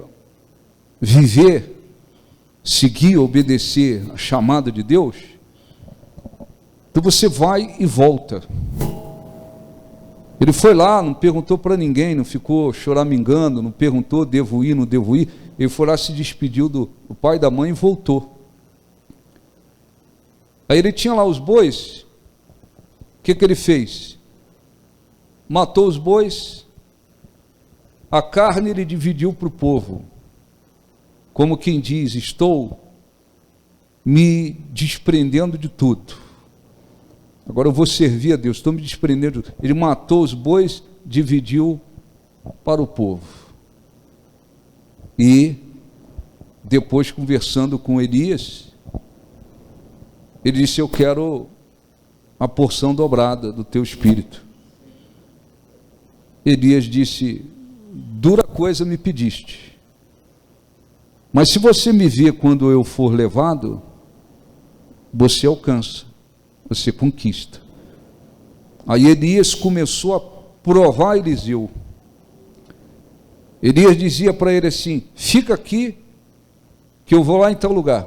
viver, seguir, obedecer a chamada de Deus, então você vai e volta. Ele foi lá, não perguntou para ninguém, não ficou choramingando, não perguntou devo ir, não devo ir. Ele foi lá, se despediu do pai e da mãe e voltou. Aí ele tinha lá os bois. O que ele fez? Matou os bois, a carne ele dividiu para o povo, como quem diz: estou me desprendendo de tudo, agora eu vou servir a Deus, estou me desprendendo. Ele matou os bois, dividiu para o povo, e depois, conversando com Elias, ele disse: eu quero a porção dobrada do teu espírito. Elias disse: dura coisa me pediste, mas se você me ver quando eu for levado, você alcança, você conquista. Aí Elias começou a provar Eliseu. Elias dizia para ele assim: fica aqui, que eu vou lá em tal lugar.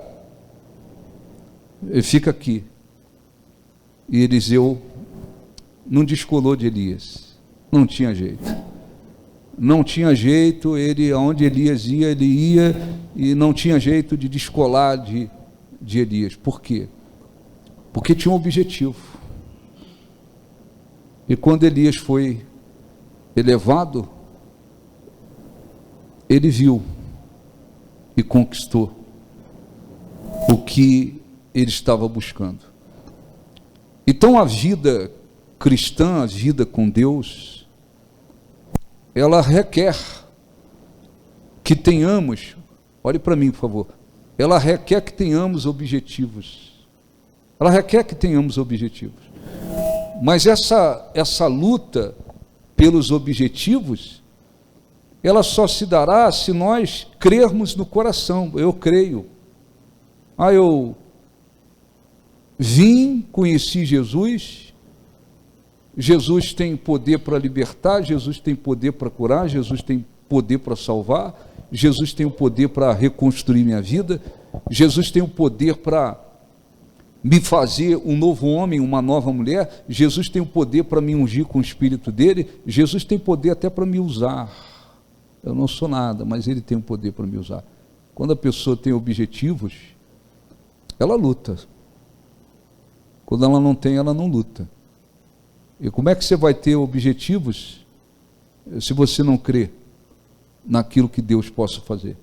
Ele fica aqui. E Eliseu não descolou de Elias. Não tinha jeito. Não tinha jeito, aonde Elias ia, ele ia, e não tinha jeito de descolar de Elias. Por quê? Porque tinha um objetivo. E quando Elias foi elevado, ele viu e conquistou o que ele estava buscando. Então a vida cristã, a vida com Deus, ela requer que tenhamos, olhe para mim por favor, ela requer que tenhamos objetivos. Ela requer que tenhamos objetivos. Mas essa luta pelos objetivos, ela só se dará se nós crermos no coração. Eu creio. Eu vim, conheci Jesus, Jesus tem poder para libertar, Jesus tem poder para curar, Jesus tem poder para salvar, Jesus tem o poder para reconstruir minha vida, Jesus tem o poder para me fazer um novo homem, uma nova mulher, Jesus tem o poder para me ungir com o Espírito dele, Jesus tem poder até para me usar. Eu não sou nada, mas ele tem o poder para me usar. Quando a pessoa tem objetivos, ela luta. Quando ela não tem, ela não luta. E como é que você vai ter objetivos se você não crê naquilo que Deus possa fazer?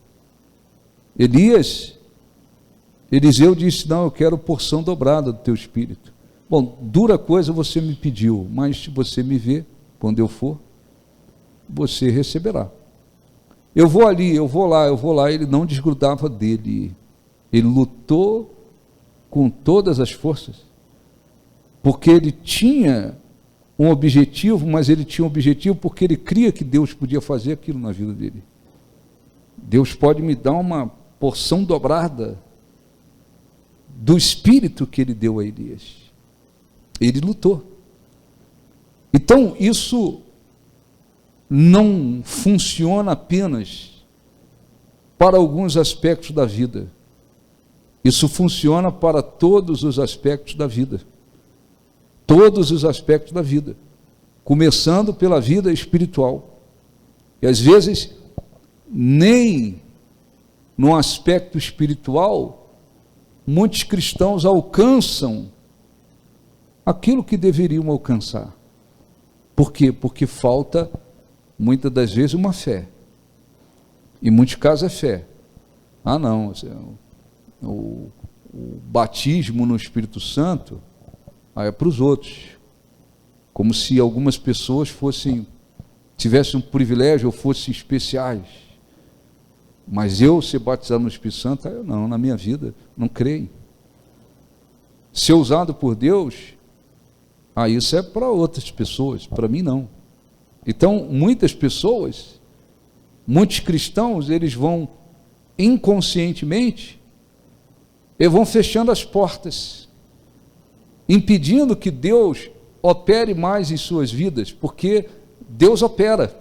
Eliseu disse: não, eu quero porção dobrada do teu espírito. Bom, dura coisa você me pediu, mas se você me ver, quando eu for, você receberá. Eu vou ali, eu vou lá. Ele não desgrudava dele. Ele lutou com todas as forças, porque ele tinha um objetivo, mas ele tinha um objetivo porque ele cria que Deus podia fazer aquilo na vida dele. Deus pode me dar uma porção dobrada do espírito que ele deu a Elias. Ele lutou. Então, isso não funciona apenas para alguns aspectos da vida. Isso funciona para todos os aspectos da vida. Todos os aspectos da vida. Começando pela vida espiritual. E às vezes, nem no aspecto espiritual, muitos cristãos alcançam aquilo que deveriam alcançar. Por quê? Porque falta, muitas das vezes, uma fé. Em muitos casos é fé. Ah, não, o batismo no Espírito Santo é para os outros. Como se algumas pessoas tivessem um privilégio ou fossem especiais. Mas eu ser batizado no Espírito Santo, não, na minha vida, não creio. Ser usado por Deus, isso é para outras pessoas, para mim não. Então, muitas pessoas, muitos cristãos, eles vão inconscientemente, eles vão fechando as portas, impedindo que Deus opere mais em suas vidas, porque Deus opera,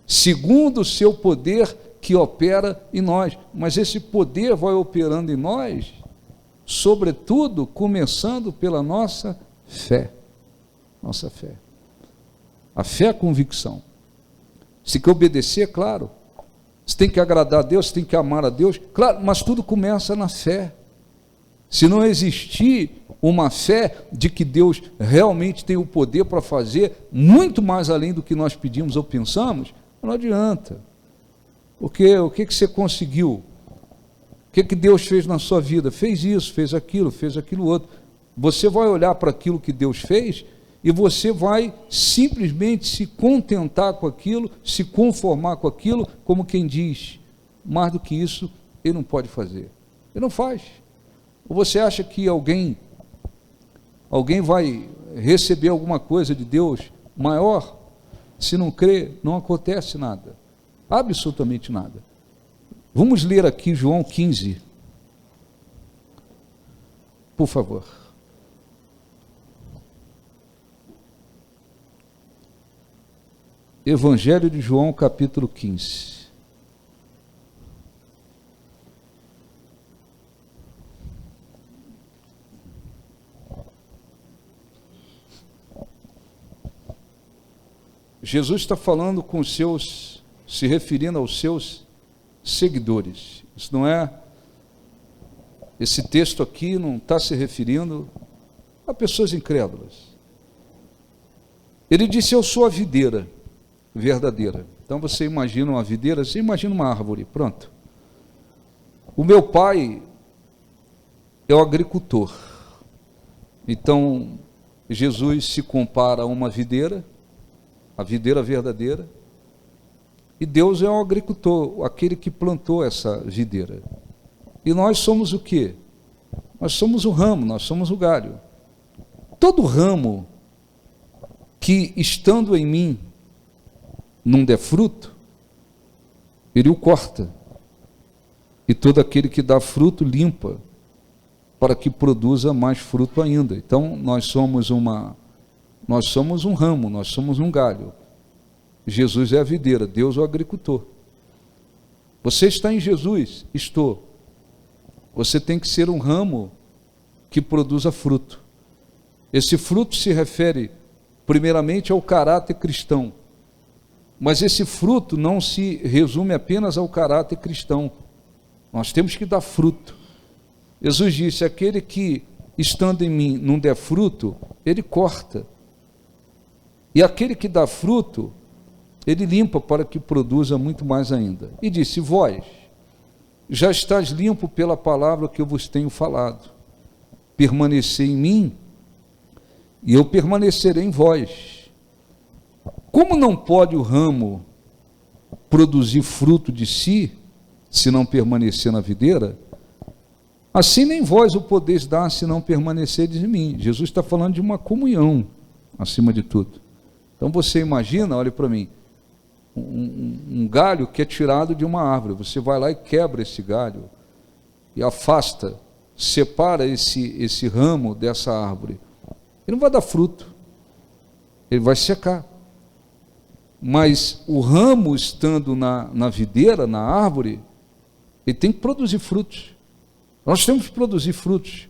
segundo o seu poder que opera em nós, mas esse poder vai operando em nós, sobretudo, começando pela nossa fé. Nossa fé. A fé é a convicção. Se quer obedecer, claro. Você tem que agradar a Deus, você tem que amar a Deus, claro, mas tudo começa na fé. Se não existir uma fé de que Deus realmente tem o poder para fazer muito mais além do que nós pedimos ou pensamos, não adianta. Porque o que você conseguiu? O que Deus fez na sua vida? Fez isso, fez aquilo outro. Você vai olhar para aquilo que Deus fez e você vai simplesmente se contentar com aquilo, se conformar com aquilo, como quem diz, mais do que isso, ele não pode fazer. Ele não faz. Ou você acha que alguém vai receber alguma coisa de Deus maior? Se não crê, não acontece nada. Absolutamente nada. Vamos ler aqui João 15. Por favor. Evangelho de João, capítulo 15. Jesus está falando com os seus, se referindo aos seus seguidores. Isso não é, esse texto aqui não está se referindo a pessoas incrédulas. Ele disse: eu sou a videira verdadeira. Então você imagina uma videira, você imagina uma árvore, pronto. O meu pai é o agricultor. Então Jesus se compara a uma videira, a videira verdadeira, e Deus é um agricultor, aquele que plantou essa videira. E nós somos o quê? Nós somos o ramo, nós somos o galho. Todo ramo que, estando em mim, não der fruto, ele o corta. E todo aquele que dá fruto, limpa, para que produza mais fruto ainda. Então, nós somos um ramo, nós somos um galho. Jesus é a videira, Deus é o agricultor. Você está em Jesus? Estou. Você tem que ser um ramo que produza fruto. Esse fruto se refere primeiramente ao caráter cristão. Mas esse fruto não se resume apenas ao caráter cristão. Nós temos que dar fruto. Jesus disse: aquele que, estando em mim, não der fruto, ele corta. E aquele que dá fruto, ele limpa para que produza muito mais ainda. E disse: vós já estáis limpo pela palavra que eu vos tenho falado. Permanecei em mim, e eu permanecerei em vós. Como não pode o ramo produzir fruto de si, se não permanecer na videira, assim nem vós o podeis dar, se não permanecerdes em mim. Jesus está falando de uma comunhão, acima de tudo. Então você imagina, olha para mim, um galho que é tirado de uma árvore. Você vai lá e quebra esse galho e afasta, separa esse ramo dessa árvore. Ele não vai dar fruto, ele vai secar. Mas o ramo estando na videira, na árvore, ele tem que produzir frutos. Nós temos que produzir frutos.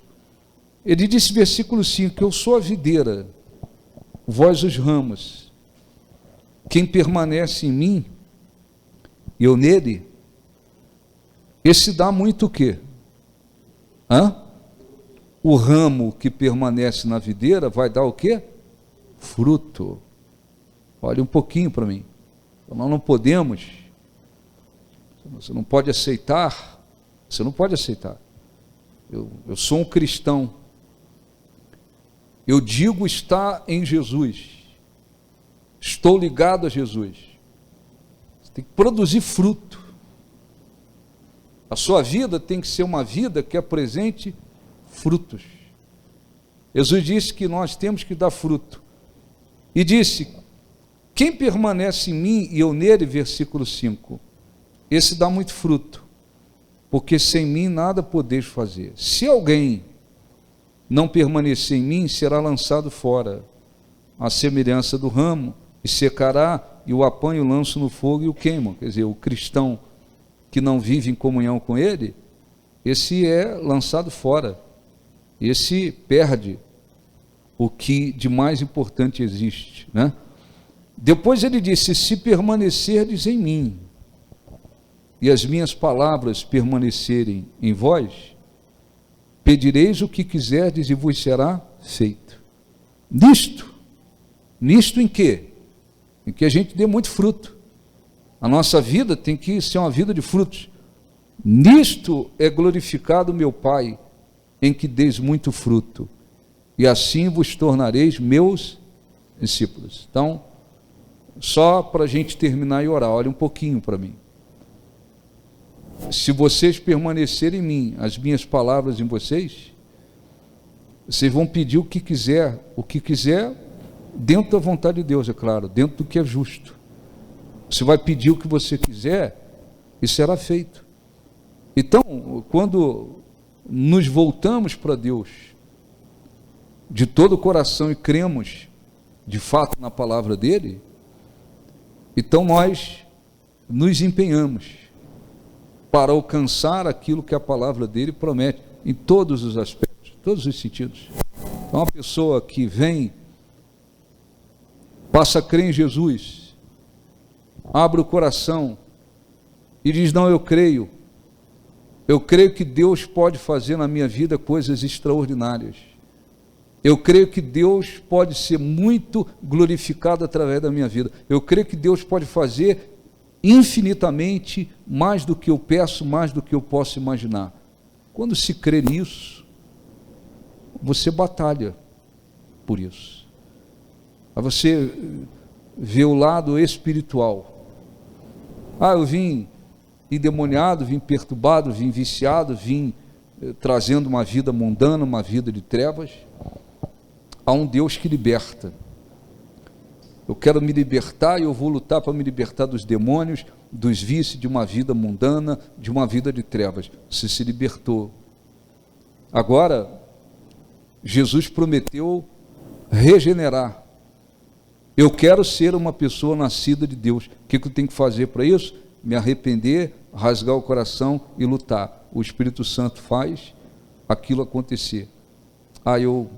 Ele disse, versículo 5, que eu sou a videira, vós os ramos. Quem permanece em mim, eu nele, esse dá muito o quê? O ramo que permanece na videira vai dar o quê? Fruto. Olha um pouquinho para mim. Nós não podemos, você não pode aceitar, Eu sou um cristão. Eu digo estar em Jesus. Estou ligado a Jesus. Você tem que produzir fruto. A sua vida tem que ser uma vida que apresente frutos. Jesus disse que nós temos que dar fruto. E disse, quem permanece em mim e eu nele, versículo 5, esse dá muito fruto, porque sem mim nada podeis fazer. Se alguém não permanecer em mim, será lançado fora, à semelhança do ramo, e secará, e o apanho, lanço no fogo e o queimam. Quer dizer, o cristão que não vive em comunhão com ele, esse é lançado fora, esse perde o que de mais importante existe, né? Depois ele disse, se permanecerdes em mim, e as minhas palavras permanecerem em vós, pedireis o que quiserdes e vos será feito. Nisto em quê? Em que a gente dê muito fruto. A nossa vida tem que ser uma vida de frutos. Nisto é glorificado meu Pai, em que deis muito fruto, e assim vos tornareis meus discípulos. Então, só para a gente terminar e orar, olha um pouquinho para mim. Se vocês permanecerem em mim, as minhas palavras em vocês, vocês vão pedir o que quiser dentro da vontade de Deus, é claro, dentro do que é justo. Você vai pedir o que você quiser e será feito. Então, quando nos voltamos para Deus de todo o coração e cremos de fato na palavra dele, então nós nos empenhamos para alcançar aquilo que a palavra dele promete, em todos os aspectos, todos os sentidos. Então, uma pessoa que vem, passa a crer em Jesus, abre o coração e diz, não, eu creio que Deus pode fazer na minha vida coisas extraordinárias, eu creio que Deus pode ser muito glorificado através da minha vida, eu creio que Deus pode fazer infinitamente mais do que eu peço, mais do que eu posso imaginar. Quando se crê nisso, você batalha por isso. Aí você vê o lado espiritual. Eu vim endemoniado, vim perturbado, vim viciado, vim trazendo uma vida mundana, uma vida de trevas. Há um Deus que liberta. Eu quero me libertar e eu vou lutar para me libertar dos demônios, dos vícios, de uma vida mundana, de uma vida de trevas. Você se libertou. Agora, Jesus prometeu regenerar. Eu quero ser uma pessoa nascida de Deus. O que eu tenho que fazer para isso? Me arrepender, rasgar o coração e lutar. O Espírito Santo faz aquilo acontecer. Eu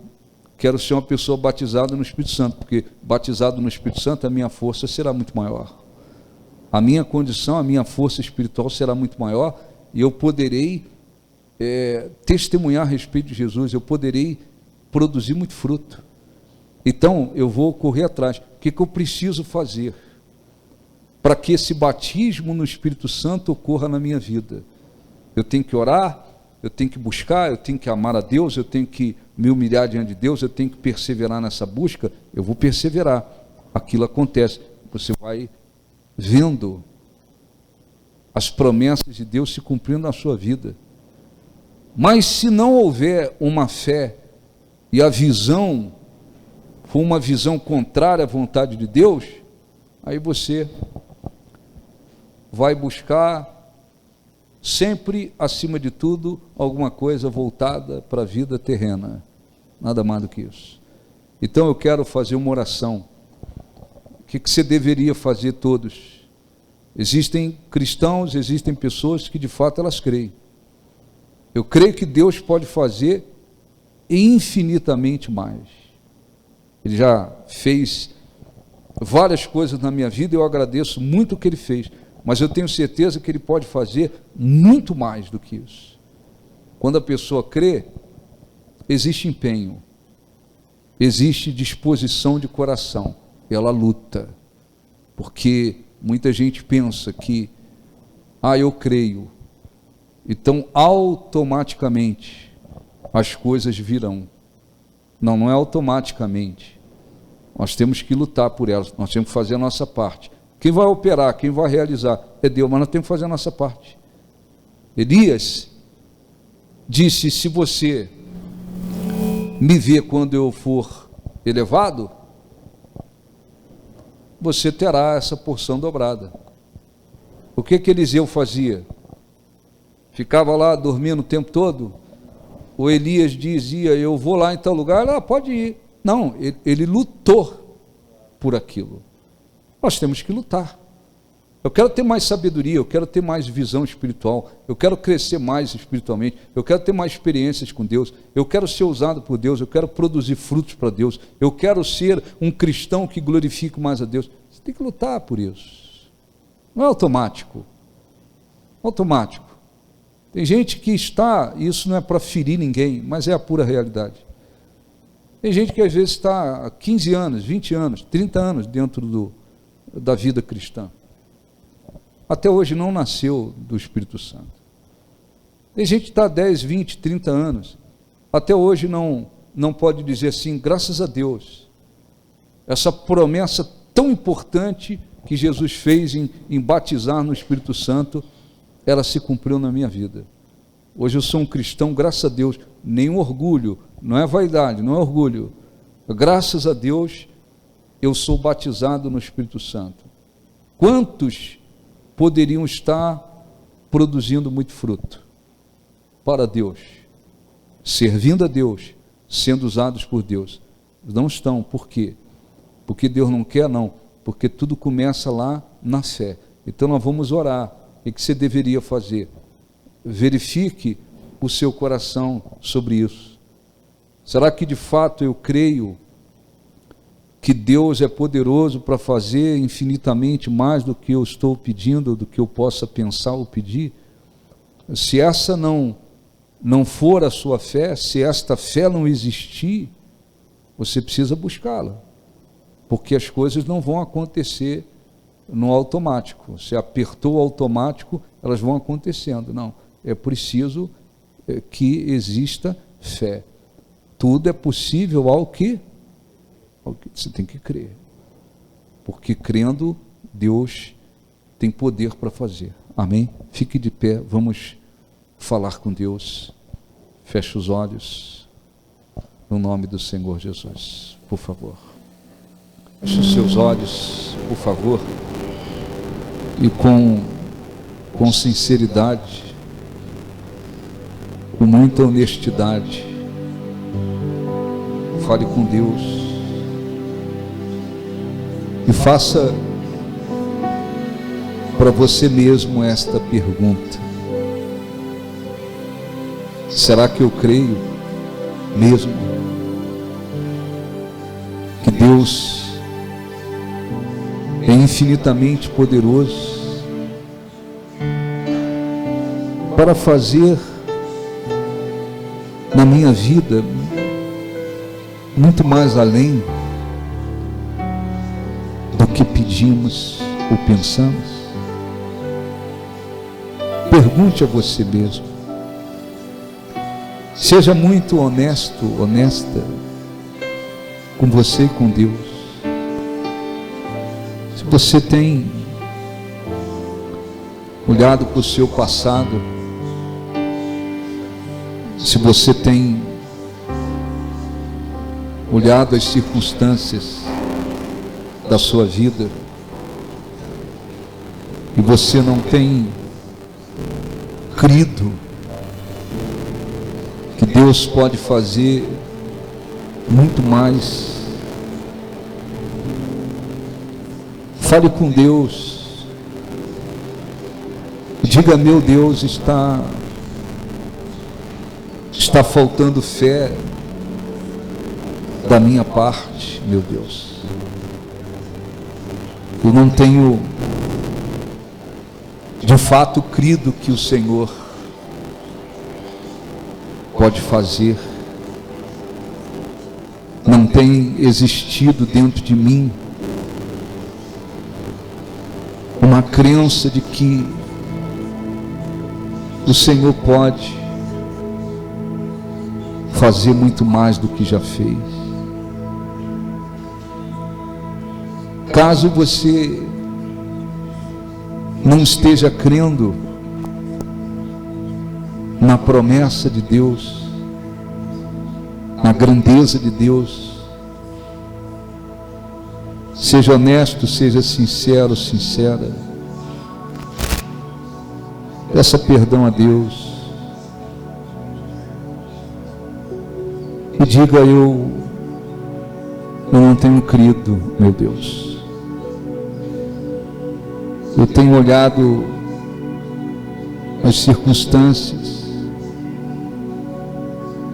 quero ser uma pessoa batizada no Espírito Santo, porque batizado no Espírito Santo, a minha força será muito maior. A minha condição, a minha força espiritual será muito maior, e eu poderei testemunhar a respeito de Jesus, eu poderei produzir muito fruto. Então, eu vou correr atrás. O que eu preciso fazer para que esse batismo no Espírito Santo ocorra na minha vida? Eu tenho que orar, eu tenho que buscar, eu tenho que amar a Deus, eu tenho que me humilhar diante de Deus, eu tenho que perseverar nessa busca. Eu vou perseverar, aquilo acontece. Você vai vendo as promessas de Deus se cumprindo na sua vida. Mas se não houver uma fé e a visão for uma visão contrária à vontade de Deus, aí você vai buscar sempre, acima de tudo, alguma coisa voltada para a vida terrena, nada mais do que isso. Então eu quero fazer uma oração. O que você deveria fazer todos? Existem cristãos, existem pessoas que de fato elas creem. Eu creio que Deus pode fazer infinitamente mais. Ele já fez várias coisas na minha vida e eu agradeço muito o que Ele fez, mas eu tenho certeza que Ele pode fazer muito mais do que isso. Quando a pessoa crê, existe empenho, existe disposição de coração, ela luta, porque muita gente pensa que, eu creio, então automaticamente as coisas virão. Não, não é automaticamente. Nós temos que lutar por elas, nós temos que fazer a nossa parte. Quem vai operar, quem vai realizar é Deus, mas nós temos que fazer a nossa parte. Elias disse: se você me ver quando eu for elevado, você terá essa porção dobrada. O que Eliseu fazia? Ficava lá dormindo o tempo todo? Ou Elias dizia: eu vou lá em tal lugar? Pode ir. Não, ele lutou por aquilo. Nós temos que lutar. Eu quero ter mais sabedoria, eu quero ter mais visão espiritual, eu quero crescer mais espiritualmente, eu quero ter mais experiências com Deus, eu quero ser usado por Deus, eu quero produzir frutos para Deus, eu quero ser um cristão que glorifique mais a Deus. Você tem que lutar por isso. Não é automático. Automático. Tem gente que está, isso não é para ferir ninguém, mas é a pura realidade. Tem gente que às vezes está há 15 anos, 20 anos, 30 anos dentro da vida cristã. Até hoje não nasceu do Espírito Santo. Tem gente que está há 10, 20, 30 anos, até hoje não pode dizer assim: graças a Deus, essa promessa tão importante que Jesus fez em batizar no Espírito Santo, ela se cumpriu na minha vida. Hoje eu sou um cristão, graças a Deus, nenhum orgulho, não é vaidade, não é orgulho. Graças a Deus, eu sou batizado no Espírito Santo. Quantos poderiam estar produzindo muito fruto para Deus, servindo a Deus, sendo usados por Deus? Não estão. Por quê? Porque Deus não quer? Não, porque tudo começa lá na fé. Então nós vamos orar. O que você deveria fazer? Verifique o seu coração sobre isso. Será que de fato eu creio que Deus é poderoso para fazer infinitamente mais do que eu estou pedindo, do que eu possa pensar ou pedir? Se essa não for a sua fé, se esta fé não existir, você precisa buscá-la, porque as coisas não vão acontecer no automático. Se apertou o automático, elas vão acontecendo. Não, é preciso que exista fé. Tudo é possível ao que você tem que crer, porque crendo, Deus tem poder para fazer. Amém? Fique de pé, vamos falar com Deus. Feche os olhos, no nome do Senhor Jesus, por favor. Feche os seus olhos, por favor, e com sinceridade, com muita honestidade, fale com Deus. E faça para você mesmo esta pergunta: será que eu creio mesmo que Deus é infinitamente poderoso para fazer na minha vida muito mais além do que pedimos ou pensamos? Pergunte a você mesmo. Seja muito honesto, honesta com você e com Deus. Se você tem olhado para o seu passado, se você tem olhado as circunstâncias da sua vida e você não tem crido que Deus pode fazer muito mais, fale com Deus, diga: meu Deus, está faltando fé da minha parte, meu Deus. Eu não tenho de fato crido que o Senhor pode fazer. Não tem existido dentro de mim uma crença de que o Senhor pode fazer muito mais do que já fez. Caso você não esteja crendo na promessa de Deus, na grandeza de Deus, seja honesto, seja sincero, sincera, peça perdão a Deus e diga: eu não tenho crido, meu Deus. Eu tenho olhado as circunstâncias,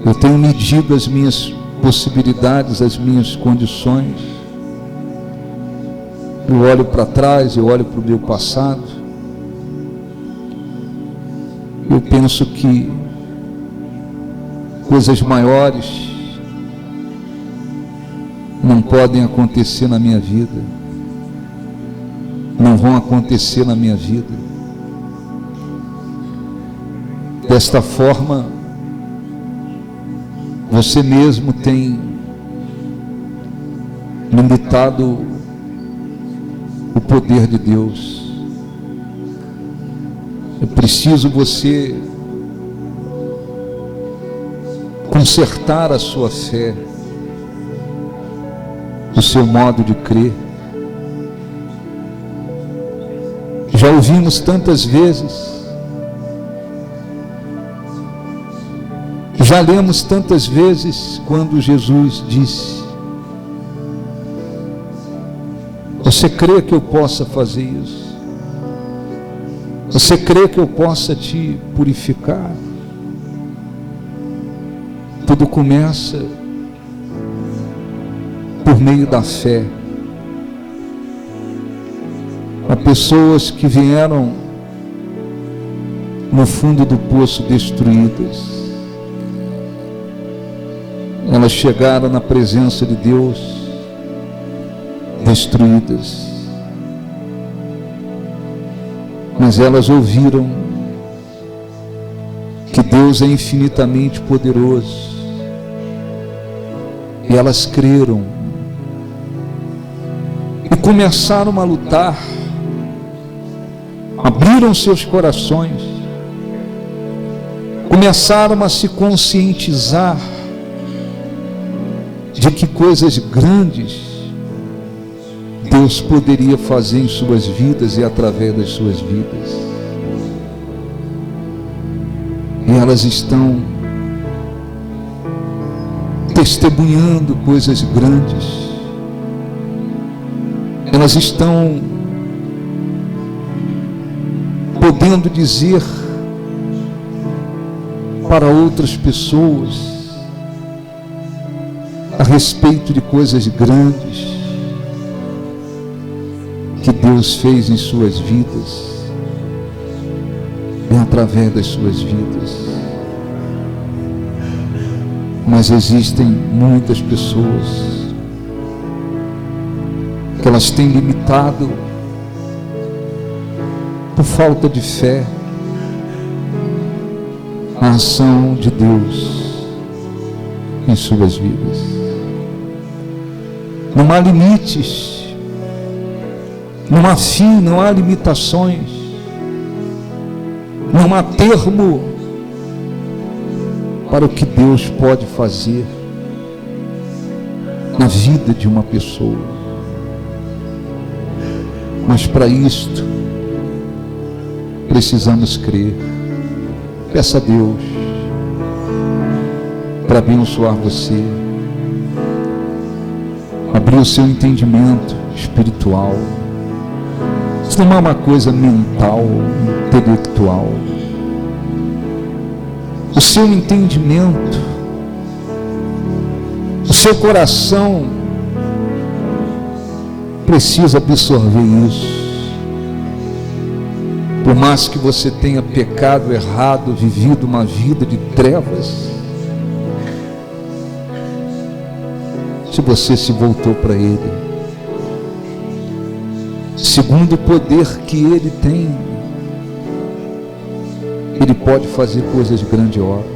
eu tenho medido as minhas possibilidades, as minhas condições. Eu olho para trás, eu olho para o meu passado, eu penso que coisas maiores não podem acontecer na minha vida, não vão acontecer na minha vida. Desta forma, você mesmo tem limitado o poder de Deus. É preciso você consertar a sua fé, o seu modo de crer. Já ouvimos tantas vezes, já lemos tantas vezes quando Jesus disse: você crê que eu possa fazer isso? Você crê que eu possa te purificar? Tudo começa por meio da fé. Há pessoas que vieram no fundo do poço destruídas. Elas chegaram na presença de Deus destruídas. Mas elas ouviram que Deus é infinitamente poderoso. E elas creram. E começaram a lutar. Abriram seus corações, começaram a se conscientizar de que coisas grandes Deus poderia fazer em suas vidas e através das suas vidas. E elas estão testemunhando coisas grandes. Elas estão podendo dizer para outras pessoas a respeito de coisas grandes que Deus fez em suas vidas e através das suas vidas. Mas existem muitas pessoas que elas têm limitado por falta de fé a ação de Deus em suas vidas. Não há limites, não há fim, não há limitações, não há termo para o que Deus pode fazer. na vida de uma pessoa. Mas para isto, precisamos crer. Peça a Deus para abençoar você, abrir o seu entendimento espiritual. Isso não é uma coisa mental, intelectual. O seu entendimento, o seu coração precisa absorver isso. Por mais que você tenha pecado, errado, vivido uma vida de trevas, se você se voltou para Ele, segundo o poder que Ele tem, Ele pode fazer coisas grandiosas.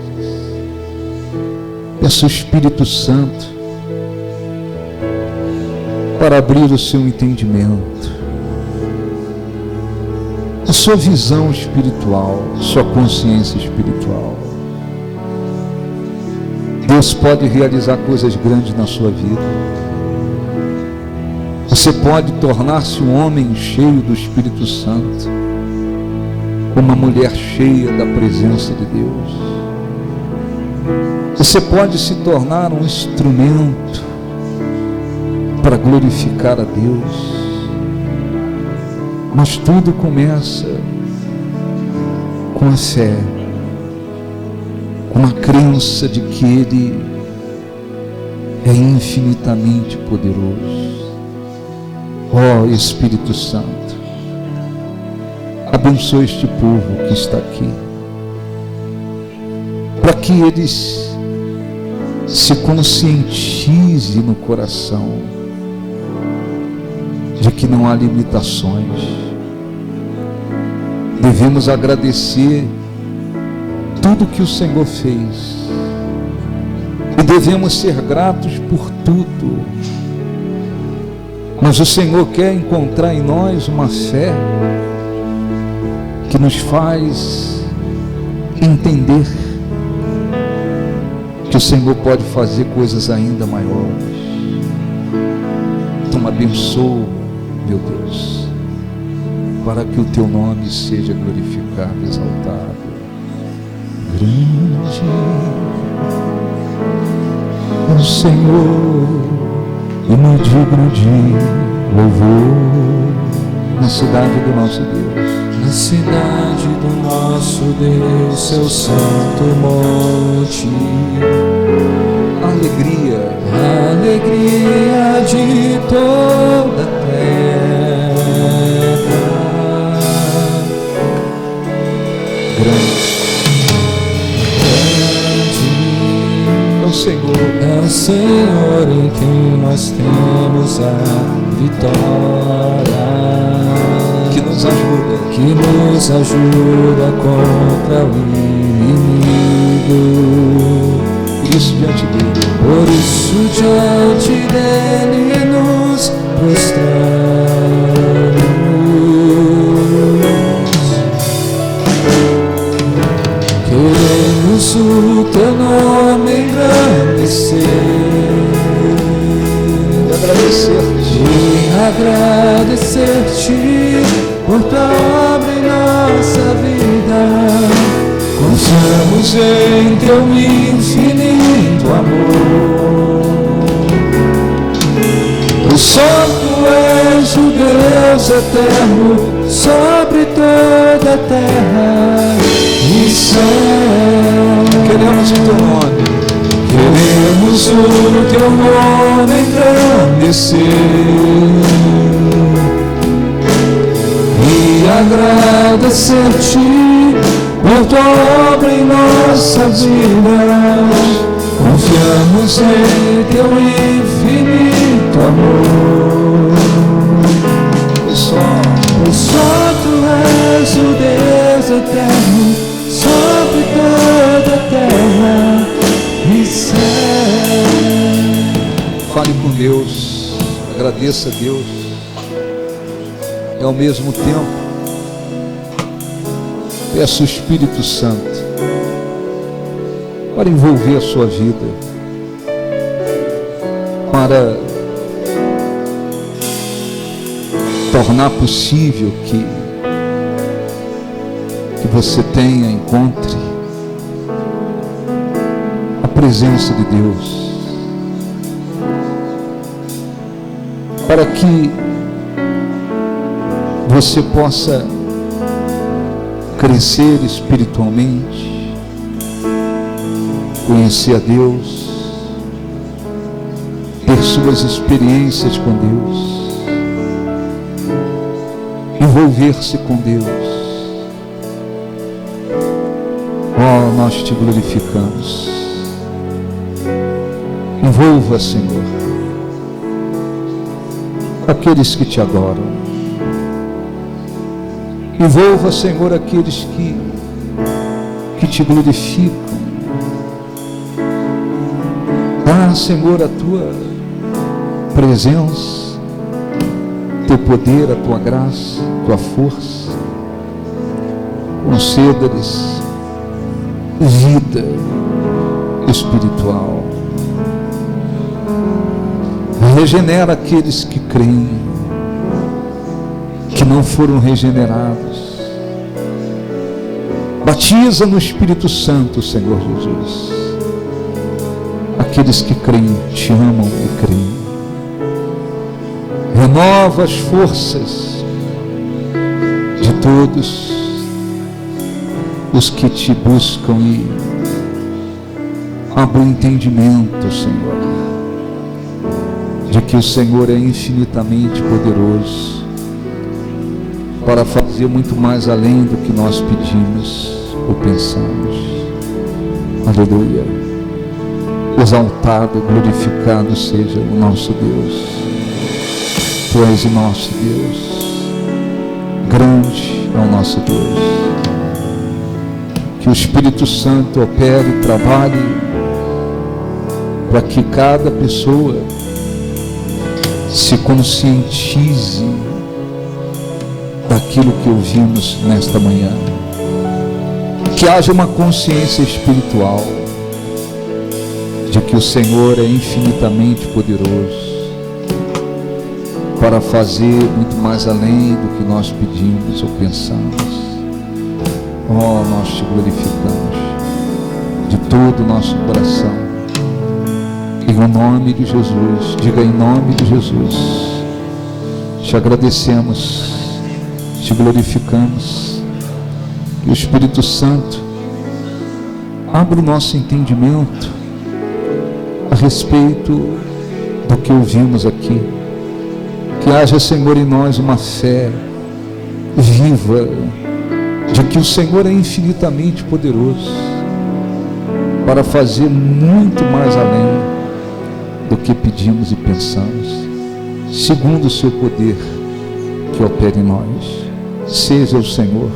Peça o Espírito Santo para abrir o seu entendimento, a sua visão espiritual, sua consciência espiritual. Deus pode realizar coisas grandes na sua vida. Você pode tornar-se um homem cheio do Espírito Santo, uma mulher cheia da presença de Deus. Você pode se tornar um instrumento para glorificar a Deus. Mas tudo começa com a fé, com a crença de que Ele é infinitamente poderoso. Ó Espírito Santo, abençoe este povo que está aqui, para que eles se conscientize no coração de que não há limitações. Devemos agradecer tudo que o Senhor fez e devemos ser gratos por tudo. Mas o Senhor quer encontrar em nós uma fé que nos faz entender que o Senhor pode fazer coisas ainda maiores. Então abençoa, meu Deus, para que o Teu nome seja glorificado, exaltado. Grande é o Senhor e no digno de louvor, na cidade do nosso Deus, na cidade do nosso Deus, seu santo monte. Alegria, alegria de toda a terra. grande é o Senhor, é o Senhor em quem nós temos a vitória, que nos ajuda contra o inimigo. Por isso diante dele nos prostramos. Queremos o teu nome engrandecer e agradecer-te por tua obra em nossa vida. Confiamos em teu infinito amor. O Santo és o Deus eterno sobre toda a terra e céu. queremos o Teu nome, Queremos o teu nome engrandecer e agradecer-te por tua obra em nossa vida. Confiamos em teu infinito amor. Pois só tu és o Deus eterno sobre toda a terra e céu. fale com Deus, agradeça a Deus, e ao mesmo tempo peça o Espírito Santo para envolver a sua vida, para tornar possível que você tenha, encontre a presença de Deus, para que você possa crescer espiritualmente, conhecer a Deus, ter suas experiências com Deus, envolver-se com Deus. Oh, nós te glorificamos. Envolva, Senhor, aqueles que te adoram. Envolva, Senhor, aqueles que te glorificam. Dá, Senhor, a tua presença, teu poder, a tua graça, a tua força. Conceda-lhes vida espiritual. Regenera aqueles que creem, que não foram regenerados. Batiza no Espírito Santo, Senhor Jesus, aqueles que creem, te amam e creem. Renova as forças de todos os que te buscam e abra o entendimento, Senhor, de que o Senhor é infinitamente poderoso para fazer muito mais além do que nós pedimos ou pensamos. Aleluia. Exaltado, glorificado seja o nosso Deus. Tu és o nosso Deus. Grande é o nosso Deus. Que o Espírito Santo opere e trabalhe para que cada pessoa se conscientize daquilo que ouvimos nesta manhã. Que haja uma consciência espiritual de que o Senhor é infinitamente poderoso para fazer muito mais além do que nós pedimos ou pensamos. Oh, nós te glorificamos de todo o nosso coração. Em nome de Jesus, diga em nome de Jesus. Te agradecemos, te glorificamos. Que o Espírito Santo abra o nosso entendimento a respeito do que ouvimos aqui. Que haja, Senhor, em nós uma fé viva de que o Senhor é infinitamente poderoso para fazer muito mais além do que pedimos e pensamos, segundo o seu poder que opera em nós. Seja o Senhor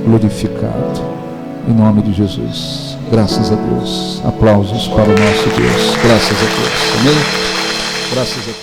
glorificado, em nome de Jesus. Graças a Deus. Aplausos para o nosso Deus. Graças a Deus. Amém? Graças a Deus.